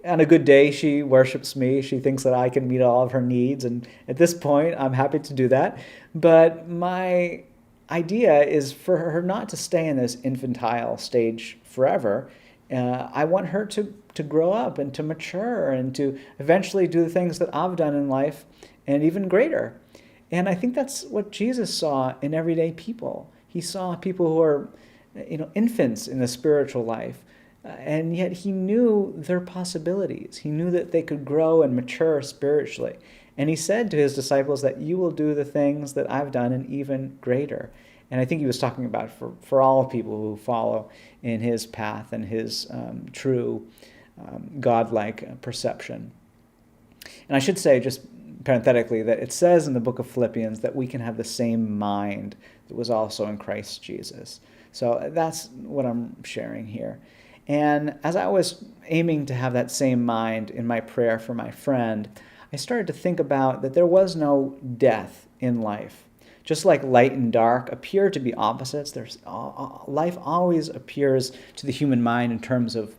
on a good day, she worships me. She thinks that I can meet all of her needs, and at this point, I'm happy to do that. But my idea is for her not to stay in this infantile stage forever. I want her to grow up and to mature and to eventually do the things that I've done in life and even greater. And I think that's what Jesus saw in everyday people. He saw people who are, infants in the spiritual life, and yet he knew their possibilities. He knew that they could grow and mature spiritually. And he said to his disciples that you will do the things that I've done and even greater. And I think he was talking about for all people who follow in his path and his true godlike perception. And I should say, just parenthetically, that it says in the book of Philippians that we can have the same mind that was also in Christ Jesus. So that's what I'm sharing here. And as I was aiming to have that same mind in my prayer for my friend, I started to think about that there was no death in life. Just like light and dark appear to be opposites, life always appears to the human mind in terms of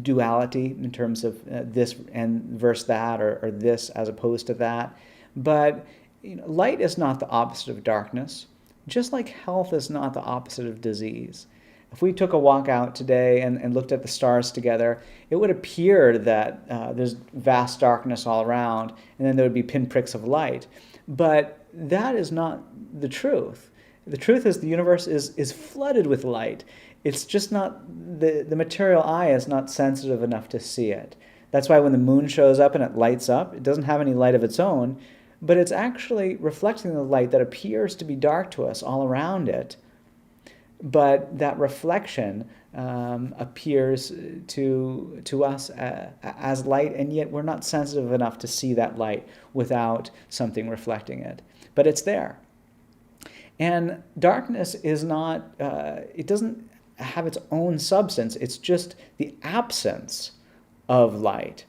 duality, in terms of this and versus that, or this as opposed to that. But light is not the opposite of darkness, just like health is not the opposite of disease. If we took a walk out today and looked at the stars together, it would appear that there's vast darkness all around, and then there would be pinpricks of light. But that is not the truth. The truth is the universe is flooded with light. It's just not, the material eye is not sensitive enough to see it. That's why when the moon shows up and it lights up, it doesn't have any light of its own, but it's actually reflecting the light that appears to be dark to us all around it. But that reflection appears to us as light, and yet we're not sensitive enough to see that light without something reflecting it. But it's there. And darkness is not, it doesn't have its own substance. It's just the absence of light.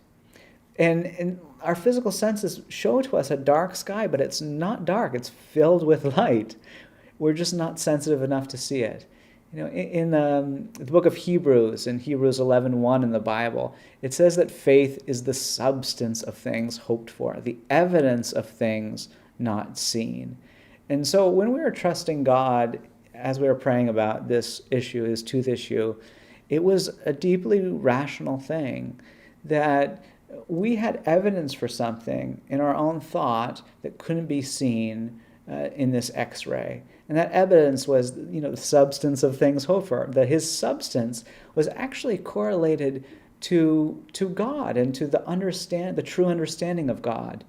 And our physical senses show to us a dark sky, but it's not dark. It's filled with light. We're just not sensitive enough to see it. In the book of Hebrews, in Hebrews 11:1 in the Bible, it says that faith is the substance of things hoped for, the evidence of things not seen. And so when we were trusting God, as we were praying about this issue, this tooth issue, it was a deeply rational thing that we had evidence for something in our own thought that couldn't be seen in this X-ray. And that evidence was, the substance of things hoped for, that his substance was actually correlated to God and to the true understanding of God.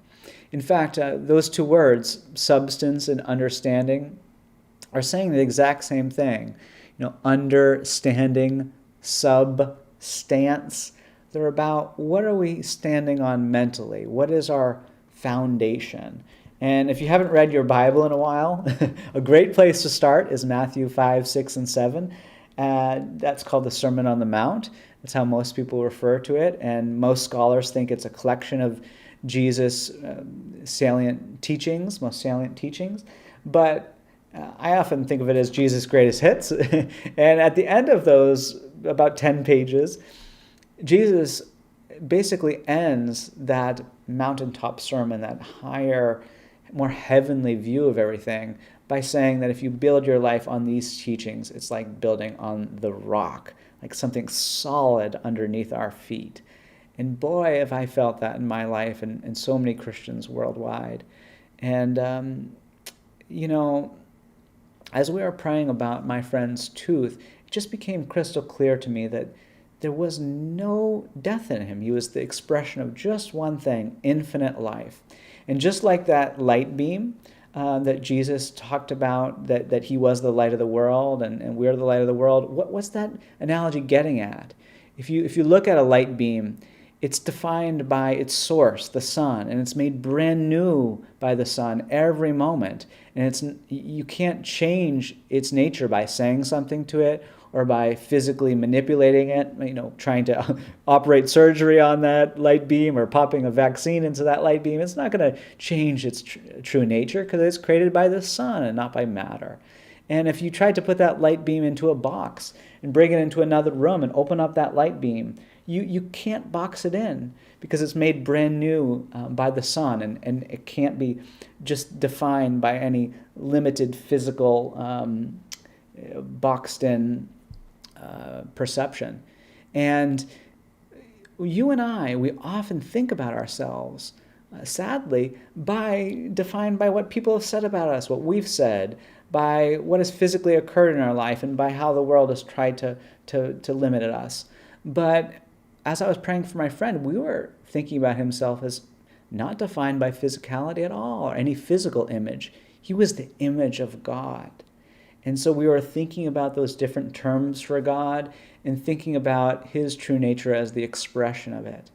In fact, those two words, substance and understanding, are saying the exact same thing. Understanding, substance. They're about what are we standing on mentally? What is our foundation? And if you haven't read your Bible in a while, a great place to start is Matthew 5, 6, and 7. That's called the Sermon on the Mount. That's how most people refer to it. And most scholars think it's a collection of Jesus' most salient teachings. But I often think of it as Jesus' greatest hits. And at the end of those, about 10 pages, Jesus basically ends that mountaintop sermon, that higher, more heavenly view of everything, by saying that if you build your life on these teachings, it's like building on the rock, like something solid underneath our feet. And boy, have I felt that in my life and so many Christians worldwide. And, as we were praying about my friend's tooth, it just became crystal clear to me that there was no death in him. He was the expression of just one thing, infinite life. And just like that light beam that Jesus talked about, that he was the light of the world and we're the light of the world, what's that analogy getting at? If you look at a light beam, It's defined by its source, the sun, and it's made brand new by the sun every moment. And you can't change its nature by saying something to it or by physically manipulating it, trying to operate surgery on that light beam or popping a vaccine into that light beam. It's not going to change its true nature because it's created by the sun and not by matter. And if you tried to put that light beam into a box and bring it into another room and open up that light beam, you can't box it in because it's made brand new by the sun, and it can't be just defined by any limited physical boxed-in perception. And you and I, we often think about ourselves, sadly, defined by what people have said about us, what we've said, by what has physically occurred in our life, and by how the world has tried to limit us. But as I was praying for my friend, we were thinking about himself as not defined by physicality at all, or any physical image. He was the image of God. And so we were thinking about those different terms for God and thinking about his true nature as the expression of it.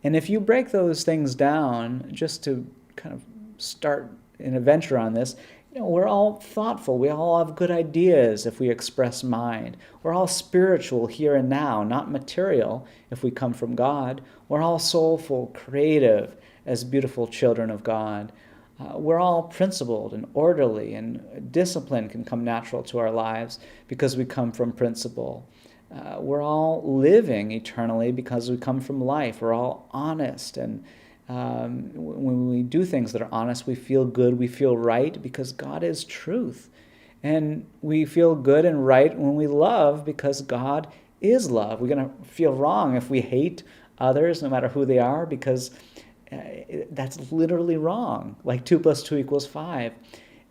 And if you break those things down, just to kind of start an adventure on this, we're all thoughtful. We all have good ideas if we express mind. We're all spiritual here and now, not material if we come from God. We're all soulful, creative as beautiful children of God. We're all principled and orderly, and discipline can come natural to our lives because we come from principle. We're all living eternally because we come from life. We're all honest, and when we do things that are honest, we feel good, we feel right because God is truth. And we feel good and right when we love because God is love. We're going to feel wrong if we hate others, no matter who they are, because that's literally wrong. Like 2 + 2 = 5.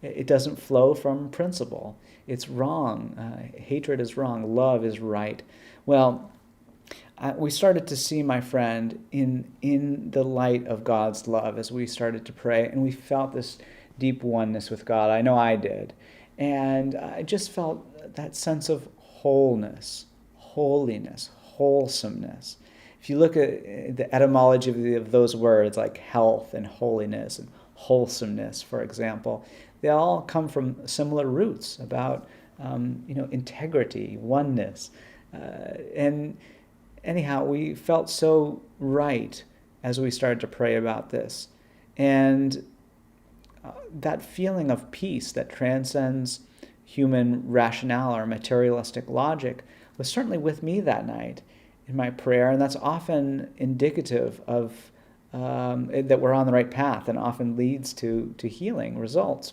It doesn't flow from principle. It's wrong. Hatred is wrong. Love is right. Well, we started to see my friend in the light of God's love as we started to pray, and we felt this deep oneness with God. I know I did. And I just felt that sense of wholeness, holiness, wholesomeness. If you look at the etymology of those words, like health and holiness and wholesomeness, for example, they all come from similar roots about integrity, oneness, and anyhow, we felt so right as we started to pray about this. And that feeling of peace that transcends human rationale or materialistic logic was certainly with me that night in my prayer. And that's often indicative of that we're on the right path and often leads to healing results.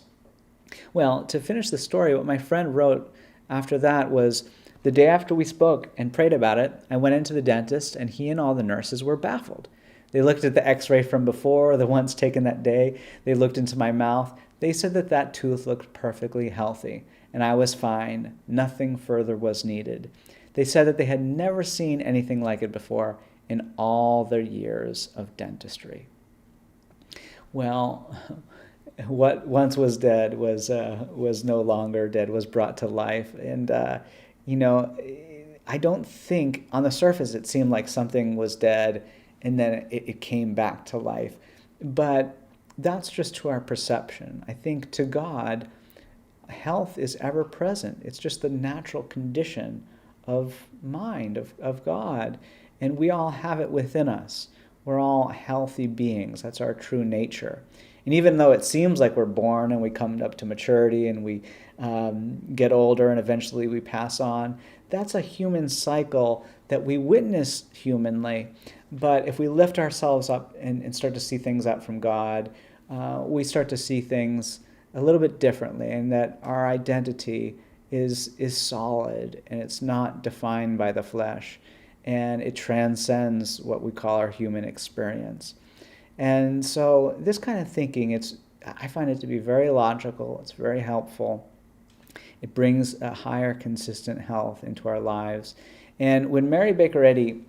Well, to finish the story, what my friend wrote after that was, the day after we spoke and prayed about it, I went into the dentist, and he and all the nurses were baffled. They looked at the x-ray from before, the ones taken that day. They looked into my mouth. They said that tooth looked perfectly healthy, and I was fine. Nothing further was needed. They said that they had never seen anything like it before in all their years of dentistry. Well, what once was dead was no longer dead, was brought to life. And I don't think on the surface it seemed like something was dead and then it came back to life. But that's just to our perception. I think to God, health is ever present. It's just the natural condition of mind, of God. And we all have it within us. We're all healthy beings. That's our true nature. And even though it seems like we're born and we come up to maturity and we get older and eventually we pass on, that's a human cycle that we witness humanly. But if we lift ourselves up and start to see things out from God, we start to see things a little bit differently, and that our identity is solid and it's not defined by the flesh, and it transcends what we call our human experience. And so this kind of thinking, I find it to be very logical. It's very helpful. It brings a higher consistent health into our lives. And when Mary Baker Eddy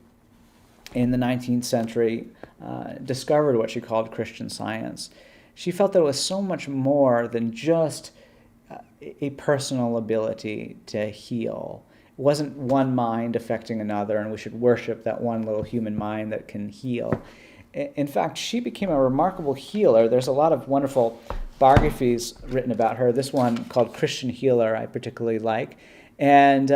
in the 19th century discovered what she called Christian Science, she felt that it was so much more than just a personal ability to heal wasn't one mind affecting another, and we should worship that one little human mind that can heal. In fact, she became a remarkable healer. There's a lot of wonderful biographies written about her. This one called Christian Healer I particularly like. And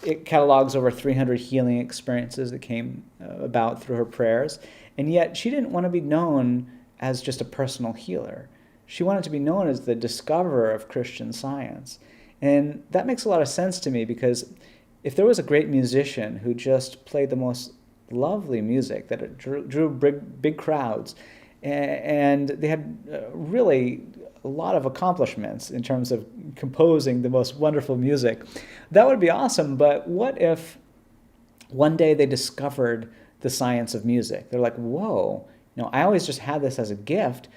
it catalogs over 300 healing experiences that came about through her prayers. And yet she didn't want to be known as just a personal healer. She wanted to be known as the discoverer of Christian Science. And that makes a lot of sense to me, because if there was a great musician who just played the most lovely music that drew big crowds, and they had really a lot of accomplishments in terms of composing the most wonderful music, that would be awesome. But what if one day they discovered the science of music? They're like, whoa, I always just had this as a gift,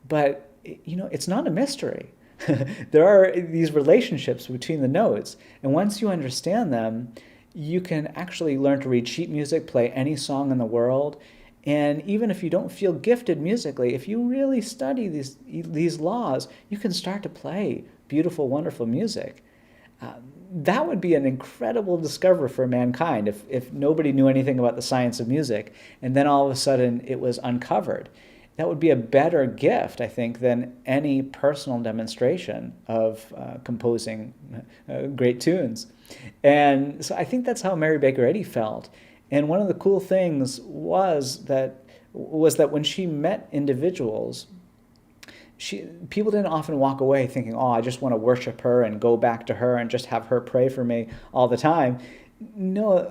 but it's not a mystery. There are these relationships between the notes, and once you understand them, you can actually learn to read sheet music, play any song in the world. And even if you don't feel gifted musically, if you really study these laws, you can start to play beautiful, wonderful music. That would be an incredible discovery for mankind if nobody knew anything about the science of music, and then all of a sudden it was uncovered. That would be a better gift, I think, than any personal demonstration of composing great tunes. And so I think that's how Mary Baker Eddy felt. And one of the cool things was that when she met individuals, people didn't often walk away thinking, oh, I just want to worship her and go back to her and just have her pray for me all the time. No,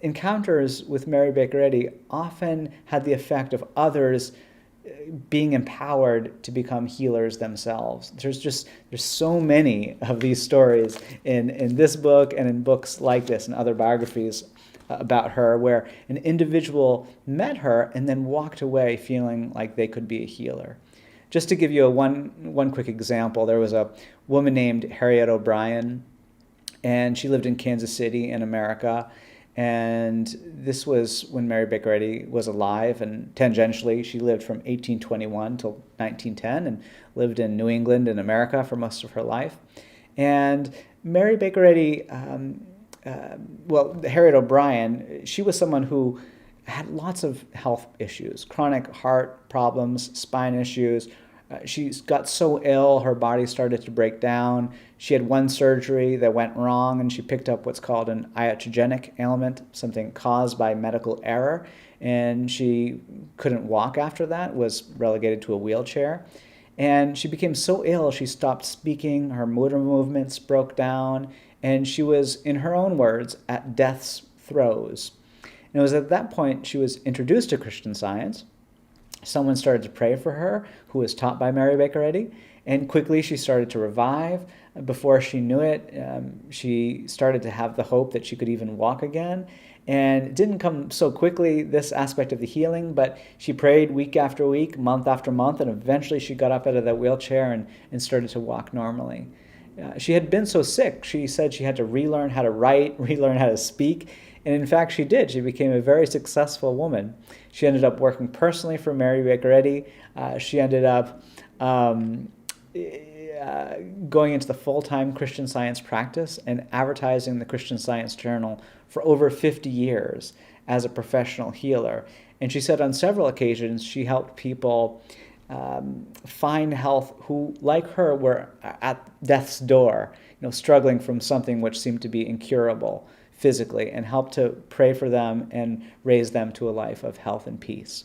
encounters with Mary Baker Eddy often had the effect of others being empowered to become healers themselves. There's so many of these stories in this book and in books like this and other biographies about her, where an individual met her and then walked away feeling like they could be a healer. Just to give you one quick example, there was a woman named Harriet O'Brien, and she lived in Kansas City in America. And this was when Mary Baker Eddy was alive, and tangentially she lived from 1821 till 1910 and lived in New England in America for most of her life. And Mary Baker Eddy, Harriet O'Brien, she was someone who had lots of health issues, chronic heart problems, spine issues. She got so ill, her body started to break down. She had one surgery that went wrong, and she picked up what's called an iatrogenic ailment, something caused by medical error, and she couldn't walk after that, was relegated to a wheelchair. And she became so ill, she stopped speaking, her motor movements broke down, and she was, in her own words, at death's throes. And it was at that point she was introduced to Christian Science. Someone started to pray for her who was taught by Mary Baker Eddy, and quickly she started to revive. Before she knew it, she started to have the hope that she could even walk again. And it didn't come so quickly, this aspect of the healing, but she prayed week after week, month after month, and eventually she got up out of that wheelchair and started to walk normally. She had been so sick, she said she had to relearn how to write, relearn how to speak, and in fact she did. She became a very successful woman. She ended up working personally for Mary Baker Eddy. She ended up going into the full-time Christian Science practice and advertising the Christian Science Journal for over 50 years as a professional healer. And she said on several occasions she helped people find health who, like her, were at death's door, struggling from something which seemed to be incurable physically, and helped to pray for them and raise them to a life of health and peace.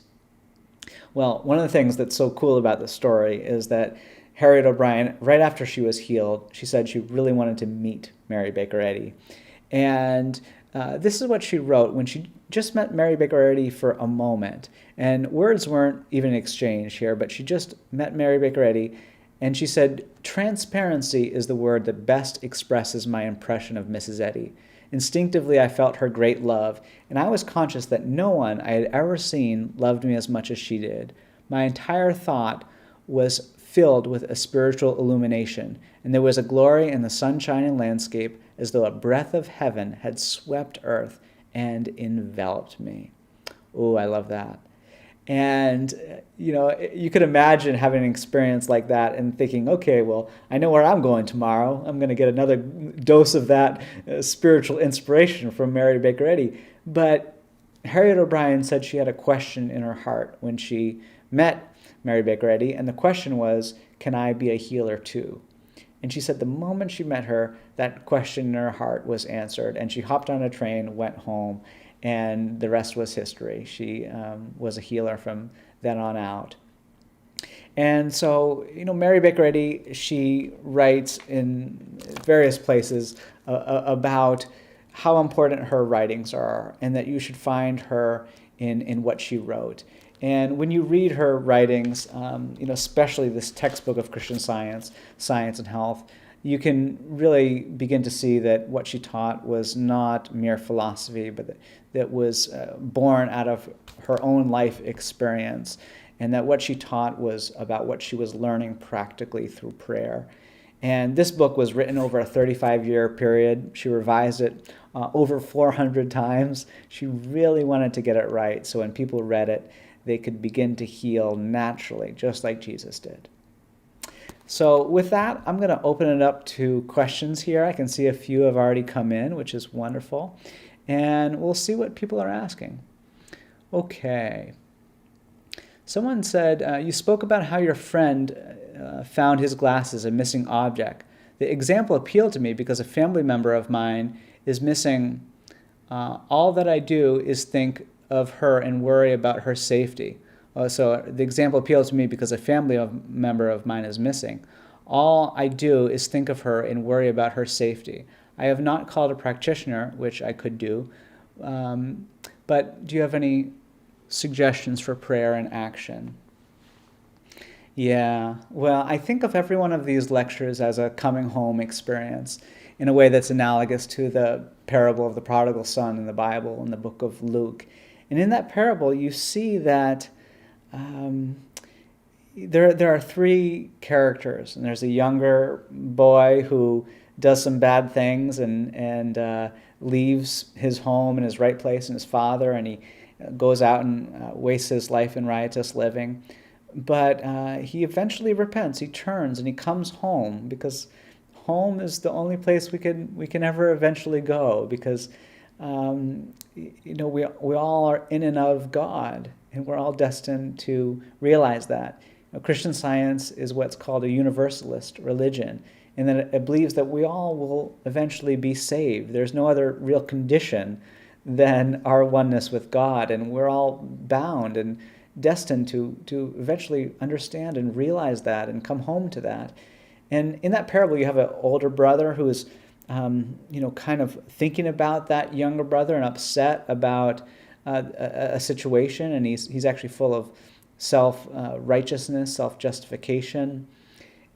Well, one of the things that's so cool about this story is that Harriet O'Brien, right after she was healed, she said she really wanted to meet Mary Baker Eddy. And this is what she wrote when she just met Mary Baker Eddy for a moment. And words weren't even exchanged here, but she just met Mary Baker Eddy, and she said, "Transparency is the word that best expresses my impression of Mrs. Eddy. Instinctively, I felt her great love, and I was conscious that no one I had ever seen loved me as much as she did. My entire thought was filled with a spiritual illumination, and there was a glory in the sunshine and landscape as though a breath of heaven had swept earth and enveloped me." Oh, I love that. And, you could imagine having an experience like that and thinking, okay, well, I know where I'm going tomorrow. I'm going to get another dose of that spiritual inspiration from Mary Baker Eddy. But Harriet O'Brien said she had a question in her heart when she met Mary Baker Eddy, and the question was, can I be a healer too? And she said the moment she met her, that question in her heart was answered, and she hopped on a train, went home, and the rest was history. She was a healer from then on out. And so, Mary Baker Eddy, she writes in various places about how important her writings are, and that you should find her in what she wrote. And when you read her writings, especially this textbook of Christian science and health, you can really begin to see that what she taught was not mere philosophy, but that was born out of her own life experience, and that what she taught was about what she was learning practically through prayer. And this book was written over a 35-year period. She revised it over 400 times. She really wanted to get it right, so when people read it, they could begin to heal naturally, just like Jesus did. So with that, I'm going to open it up to questions here. I can see a few have already come in, which is wonderful. And we'll see what people are asking. Okay. Someone said, you spoke about how your friend found his glasses a missing object. The example appealed to me because a family member of mine is missing. All that I do is think of her and worry about her safety. So the example appeals to me because a family member of mine is missing. All I do is think of her and worry about her safety. I have not called a practitioner, which I could do, but do you have any suggestions for prayer and action? Yeah, well, I think of every one of these lectures as a coming home experience in a way that's analogous to the parable of the prodigal son in the Bible, in the book of Luke. And in that parable, you see that there are three characters, and there's a younger boy who does some bad things and leaves his home and his right place and his father, and he goes out and wastes his life in riotous living. But he eventually repents. He turns and he comes home, because home is the only place we can ever eventually go, because we all are in and of God, and we're all destined to realize that. Christian Science is what's called a universalist religion, and that it believes that we all will eventually be saved. There's no other real condition than our oneness with God, and we're all bound and destined to eventually understand and realize that and come home to that. And in that parable, you have an older brother who is kind of thinking about that younger brother and upset about a situation, and he's actually full of self-righteousness, self-justification,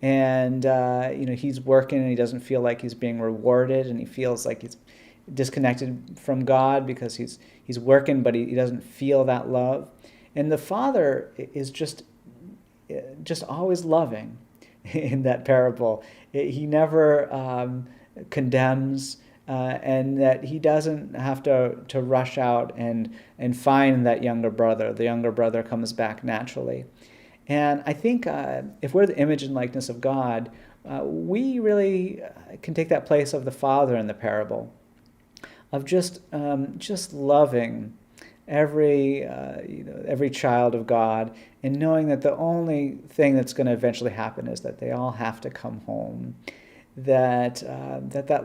and he's working and he doesn't feel like he's being rewarded, and he feels like he's disconnected from God because he's working, but he doesn't feel that love. And the father is just always loving in that parable. He never condemns, and that he doesn't have to rush out and find that younger brother. The younger brother comes back naturally. And I think if we're the image and likeness of God, we really can take that place of the father in the parable, of just loving every child of God, and knowing that the only thing that's going to eventually happen is that they all have to come home. That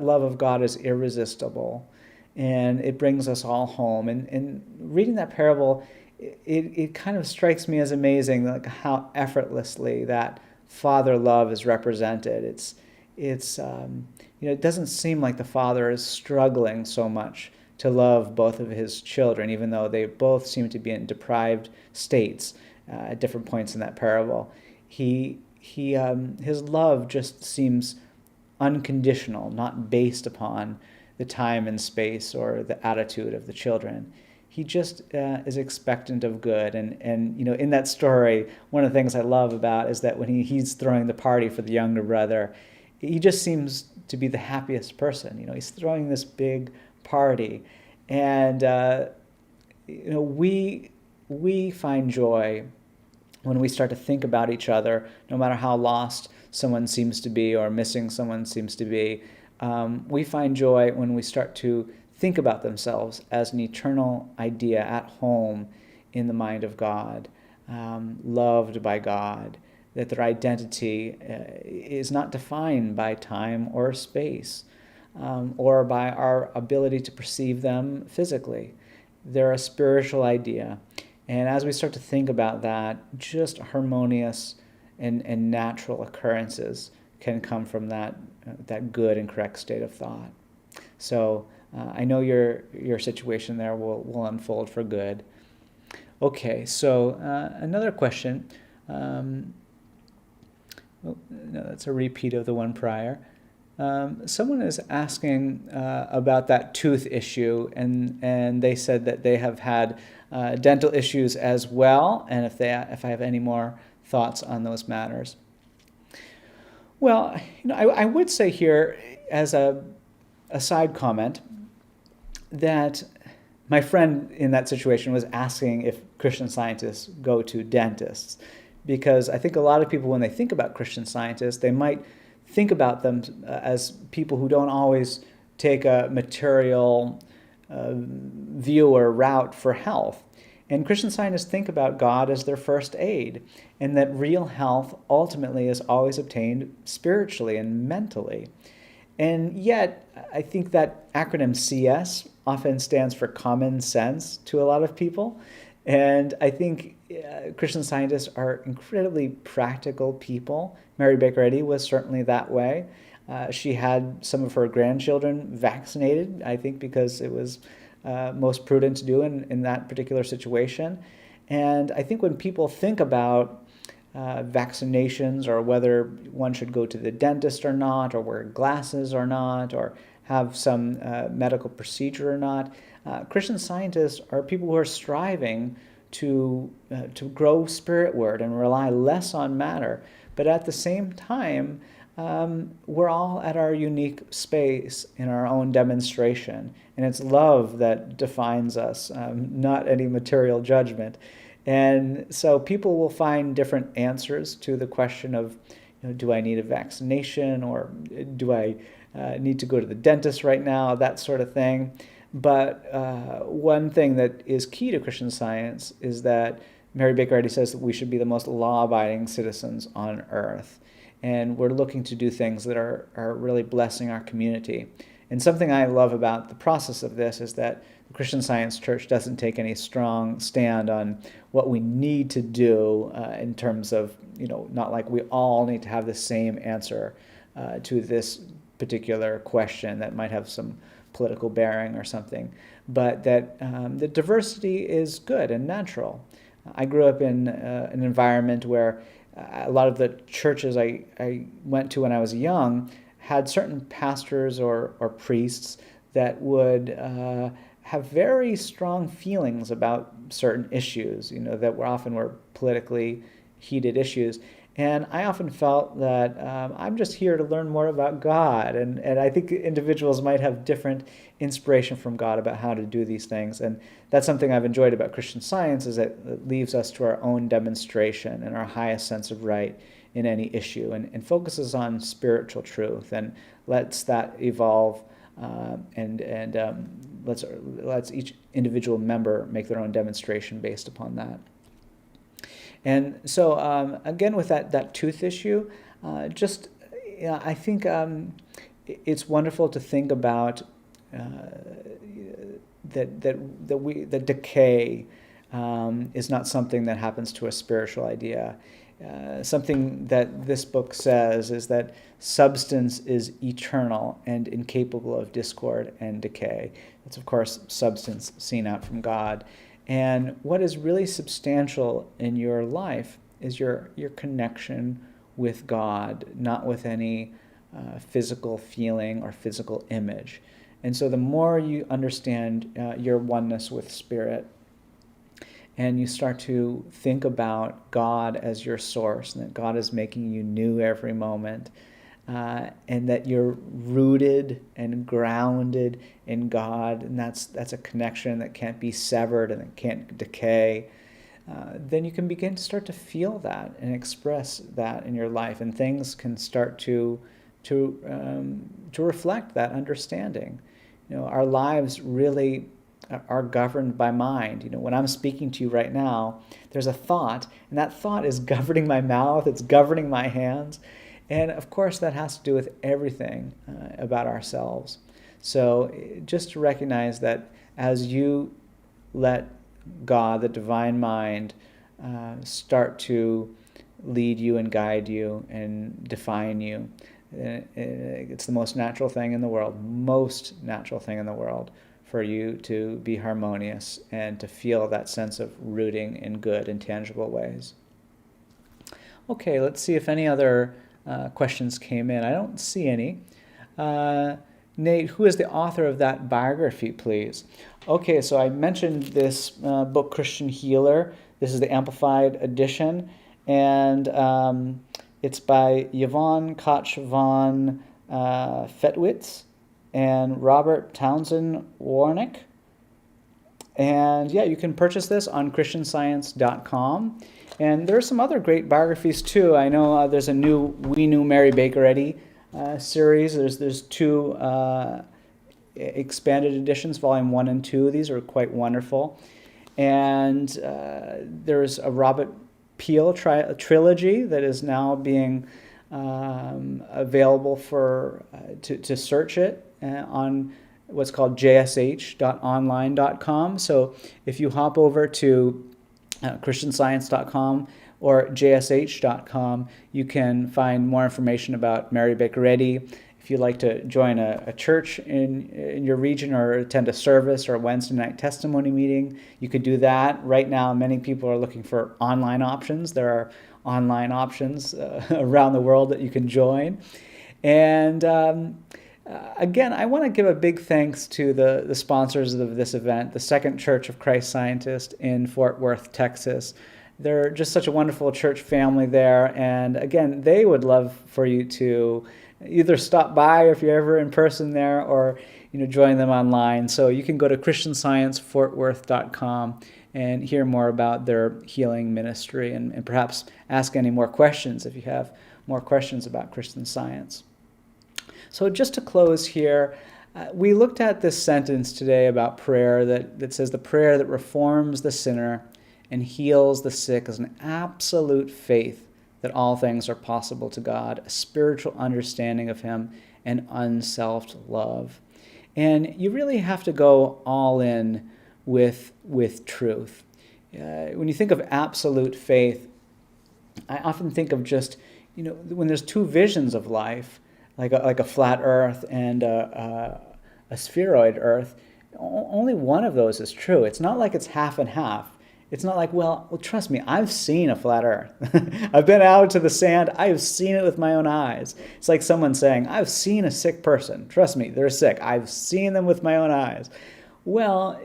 love of God is irresistible, and it brings us all home. And reading that parable, it kind of strikes me as amazing, like how effortlessly that father love is represented. It doesn't seem like the father is struggling so much to love both of his children, even though they both seem to be in deprived states at different points in that parable. His love just seems unconditional, not based upon the time and space or the attitude of the children. He just is expectant of good. And in that story, one of the things I love about is that when he's throwing the party for the younger brother, he just seems to be the happiest person. He's throwing this big party. And we we find joy when we start to think about each other, no matter how lost someone seems to be or missing someone seems to be. We find joy when we start to think about themselves as an eternal idea at home in the mind of God, loved by God, that their identity is not defined by time or space, or by our ability to perceive them physically. They're a spiritual idea. And as we start to think about that, just harmonious and natural occurrences can come from that good and correct state of thought. So I know your situation there will unfold for good. Okay, so another question. No, that's a repeat of the one prior. Someone is asking about that tooth issue, and they said that they have had dental issues as well, and if I have any more thoughts on those matters. Well, I would say here, as a side comment, that my friend in that situation was asking if Christian Scientists go to dentists, because I think a lot of people, when they think about Christian Scientists, they might think about them as people who don't always take a material view or route for health. And Christian Scientists think about God as their first aid, and that real health ultimately is always obtained spiritually and mentally. And yet, I think that acronym CS often stands for common sense to a lot of people. And I think Christian Scientists are incredibly practical people. Mary Baker Eddy was certainly that way. She had some of her grandchildren vaccinated, I think because it was most prudent to do in that particular situation. And I think when people think about vaccinations, or whether one should go to the dentist or not, or wear glasses or not, or have some medical procedure or not, Christian Scientists are people who are striving to grow spiritward and rely less on matter. But at the same time, we're all at our unique space in our own demonstration. And it's love that defines us, not any material judgment. And so people will find different answers to the question of, do I need a vaccination, or do I need to go to the dentist right now, that sort of thing. But one thing that is key to Christian Science is that Mary Baker Eddy says that we should be the most law-abiding citizens on earth. And we're looking to do things that are really blessing our community. And something I love about the process of this is that the Christian Science Church doesn't take any strong stand on what we need to do in terms of, not like we all need to have the same answer to this particular question that might have some political bearing or something, but that the diversity is good and natural. I grew up in an environment where a lot of the churches I went to when I was young had certain pastors or priests that would have very strong feelings about certain issues, that often were politically heated issues. And I often felt that I'm just here to learn more about God. And I think individuals might have different inspiration from God about how to do these things. And that's something I've enjoyed about Christian Science, is that it leaves us to our own demonstration and our highest sense of right in any issue, and focuses on spiritual truth and lets that evolve, and lets each individual member make their own demonstration based upon that. And so again, with that tooth issue, I think it's wonderful to think about that decay is not something that happens to a spiritual idea. Something that this book says is that substance is eternal and incapable of discord and decay. That's, of course, substance seen out from God. And what is really substantial in your life is your connection with God, not with any physical feeling or physical image. And so the more you understand your oneness with Spirit, and you start to think about God as your source, and that God is making you new every moment, and that you're rooted and grounded in God, and that's a connection that can't be severed and it can't decay, then you can begin to start to feel that and express that in your life, and things can start to reflect that understanding. Our lives really are governed by mind. When I'm speaking to you right now, there's a thought, and that thought is governing my mouth, it's governing my hands, and of course that has to do with everything about ourselves. So just to recognize that as you let God, the divine mind, start to lead you and guide you and define you, it's the most natural thing in the world, for you to be harmonious and to feel that sense of rooting in good and tangible ways. Okay, let's see if any other questions came in. I don't see any. Nate, who is the author of that biography, please? Okay, so I mentioned this book, Christian Healer. This is the Amplified edition, and it's by Yvonne Koch von Fetwitz and Robert Townsend Warnick. And yeah, you can purchase this on christianscience.com. And there are some other great biographies too. I know there's a new We Knew Mary Baker Eddy series. There's two expanded editions, volume 1 and 2. These are quite wonderful. And there's a Robert Peel trilogy that is now being available to search it on what's called jsh.online.com. So if you hop over to christianscience.com or jsh.com, you can find more information about Mary Baker Eddy. If you'd like to join a church in your region or attend a service or a Wednesday night testimony meeting, you could do that. Right now, many people are looking for online options. There are online options around the world that you can join. And again, I want to give a big thanks to the sponsors of this event, the Second Church of Christ Scientist in Fort Worth, Texas. They're just such a wonderful church family there. And again, they would love for you to either stop by if you're ever in person there, or join them online. So you can go to christiansciencefortworth.com and hear more about their healing ministry, and perhaps ask any more questions if you have more questions about Christian Science. So just to close here, we looked at this sentence today about prayer that says the prayer that reforms the sinner and heals the sick is an absolute faith that all things are possible to God, a spiritual understanding of Him, and unselfed love. And you really have to go all in with truth. When you think of absolute faith, I often think of just, when there's two visions of life, like a flat earth and a spheroid earth, only one of those is true. It's not like it's half and half. It's not like, well, trust me, I've seen a flat earth. I've been out to the sand. I have seen it with my own eyes. It's like someone saying, I've seen a sick person. Trust me, they're sick. I've seen them with my own eyes. Well,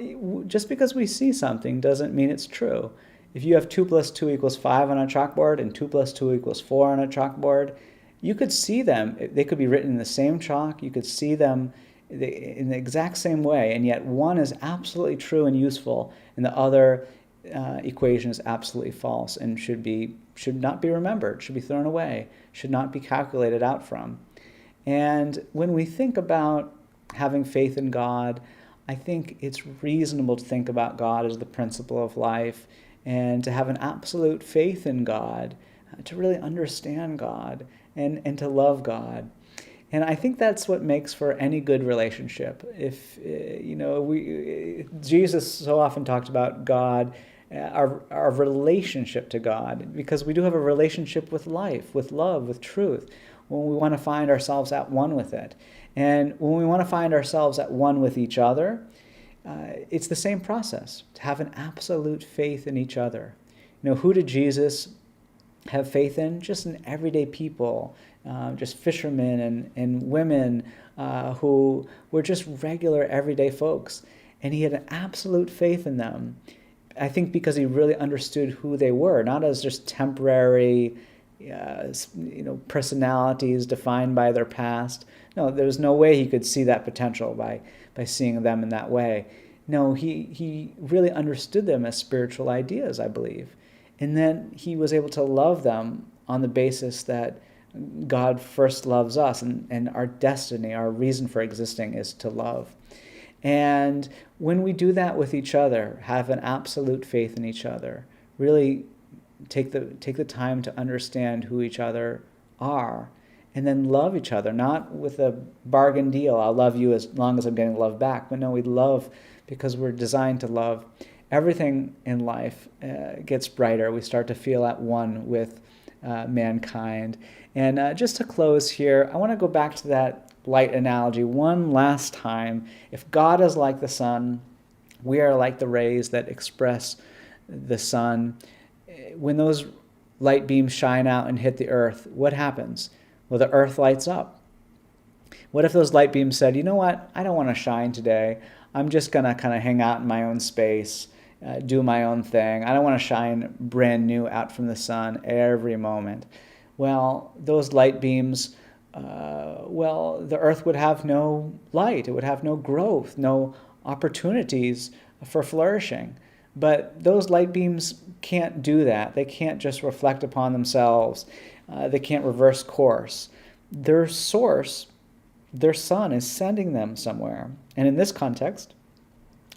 just because we see something doesn't mean it's true. If you have 2 + 2 = 5 on a chalkboard and 2 + 2 = 4 on a chalkboard, you could see them. They could be written in the same chalk. You could see them in the exact same way, and yet one is absolutely true and useful, and the other equation is absolutely false and should not be remembered, should be thrown away, should not be calculated out from. And when we think about having faith in God, I think it's reasonable to think about God as the principle of life, and to have an absolute faith in God, to really understand God and to love God. And I think that's what makes for any good relationship. If Jesus so often talked about God, our relationship to God, because we do have a relationship with life, with love, with truth, when we want to find ourselves at one with it. And when we want to find ourselves at one with each other, it's the same process, to have an absolute faith in each other. Who did Jesus have faith in? Just in everyday people, just fishermen and women who were just regular everyday folks. And he had an absolute faith in them. I think because he really understood who they were, not as just temporary personalities defined by their past. No, there was no way he could see that potential by seeing them in that way. No, he really understood them as spiritual ideas, I believe. And then he was able to love them on the basis that God first loves us, and our destiny, our reason for existing is to love. And when we do that with each other, have an absolute faith in each other, really take the time to understand who each other are, and then love each other, not with a bargain deal, I'll love you as long as I'm getting love back, but no, we love because we're designed to love. Everything in life gets brighter. We start to feel at one with mankind. And just to close here, I want to go back to that light analogy one last time. If God is like the sun, we are like the rays that express the sun. When those light beams shine out and hit the earth, what happens? Well, the earth lights up. What if those light beams said, you know what, I don't want to shine today. I'm just going to kind of hang out in my own space, do my own thing. I don't want to shine brand new out from the sun every moment. Well, those light beams, the earth would have no light. It would have no growth, no opportunities for flourishing. But those light beams can't do that. They can't just reflect upon themselves. They can't reverse course. Their source, their sun, is sending them somewhere. And in this context,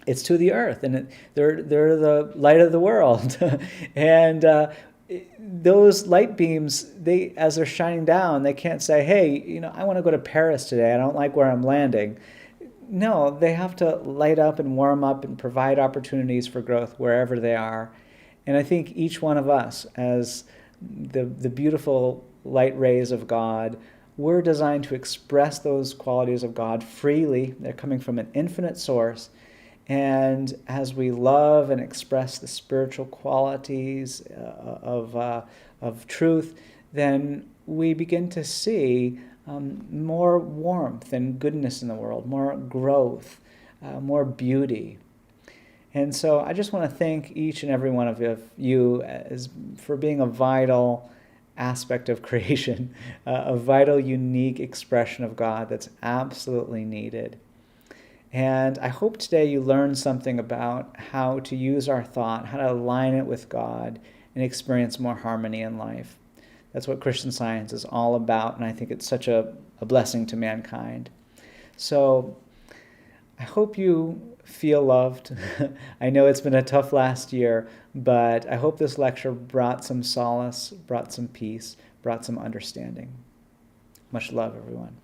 it's to the earth, and they're the light of the world. And those light beams, as they're shining down, they can't say, hey, I want to go to Paris today. I don't like where I'm landing. No, they have to light up and warm up and provide opportunities for growth wherever they are. And I think each one of us, as the beautiful light rays of God, we're designed to express those qualities of God freely. They're coming from an infinite source. And as we love and express the spiritual qualities of truth, then we begin to see more warmth and goodness in the world, more growth, more beauty. And so I just want to thank each and every one of you for being a vital aspect of creation, a vital, unique expression of God that's absolutely needed. And I hope today you learned something about how to use our thought, how to align it with God, and experience more harmony in life. That's what Christian Science is all about, and I think it's such a blessing to mankind. So I hope you feel loved. I know it's been a tough last year, but I hope this lecture brought some solace, brought some peace, brought some understanding. Much love, everyone.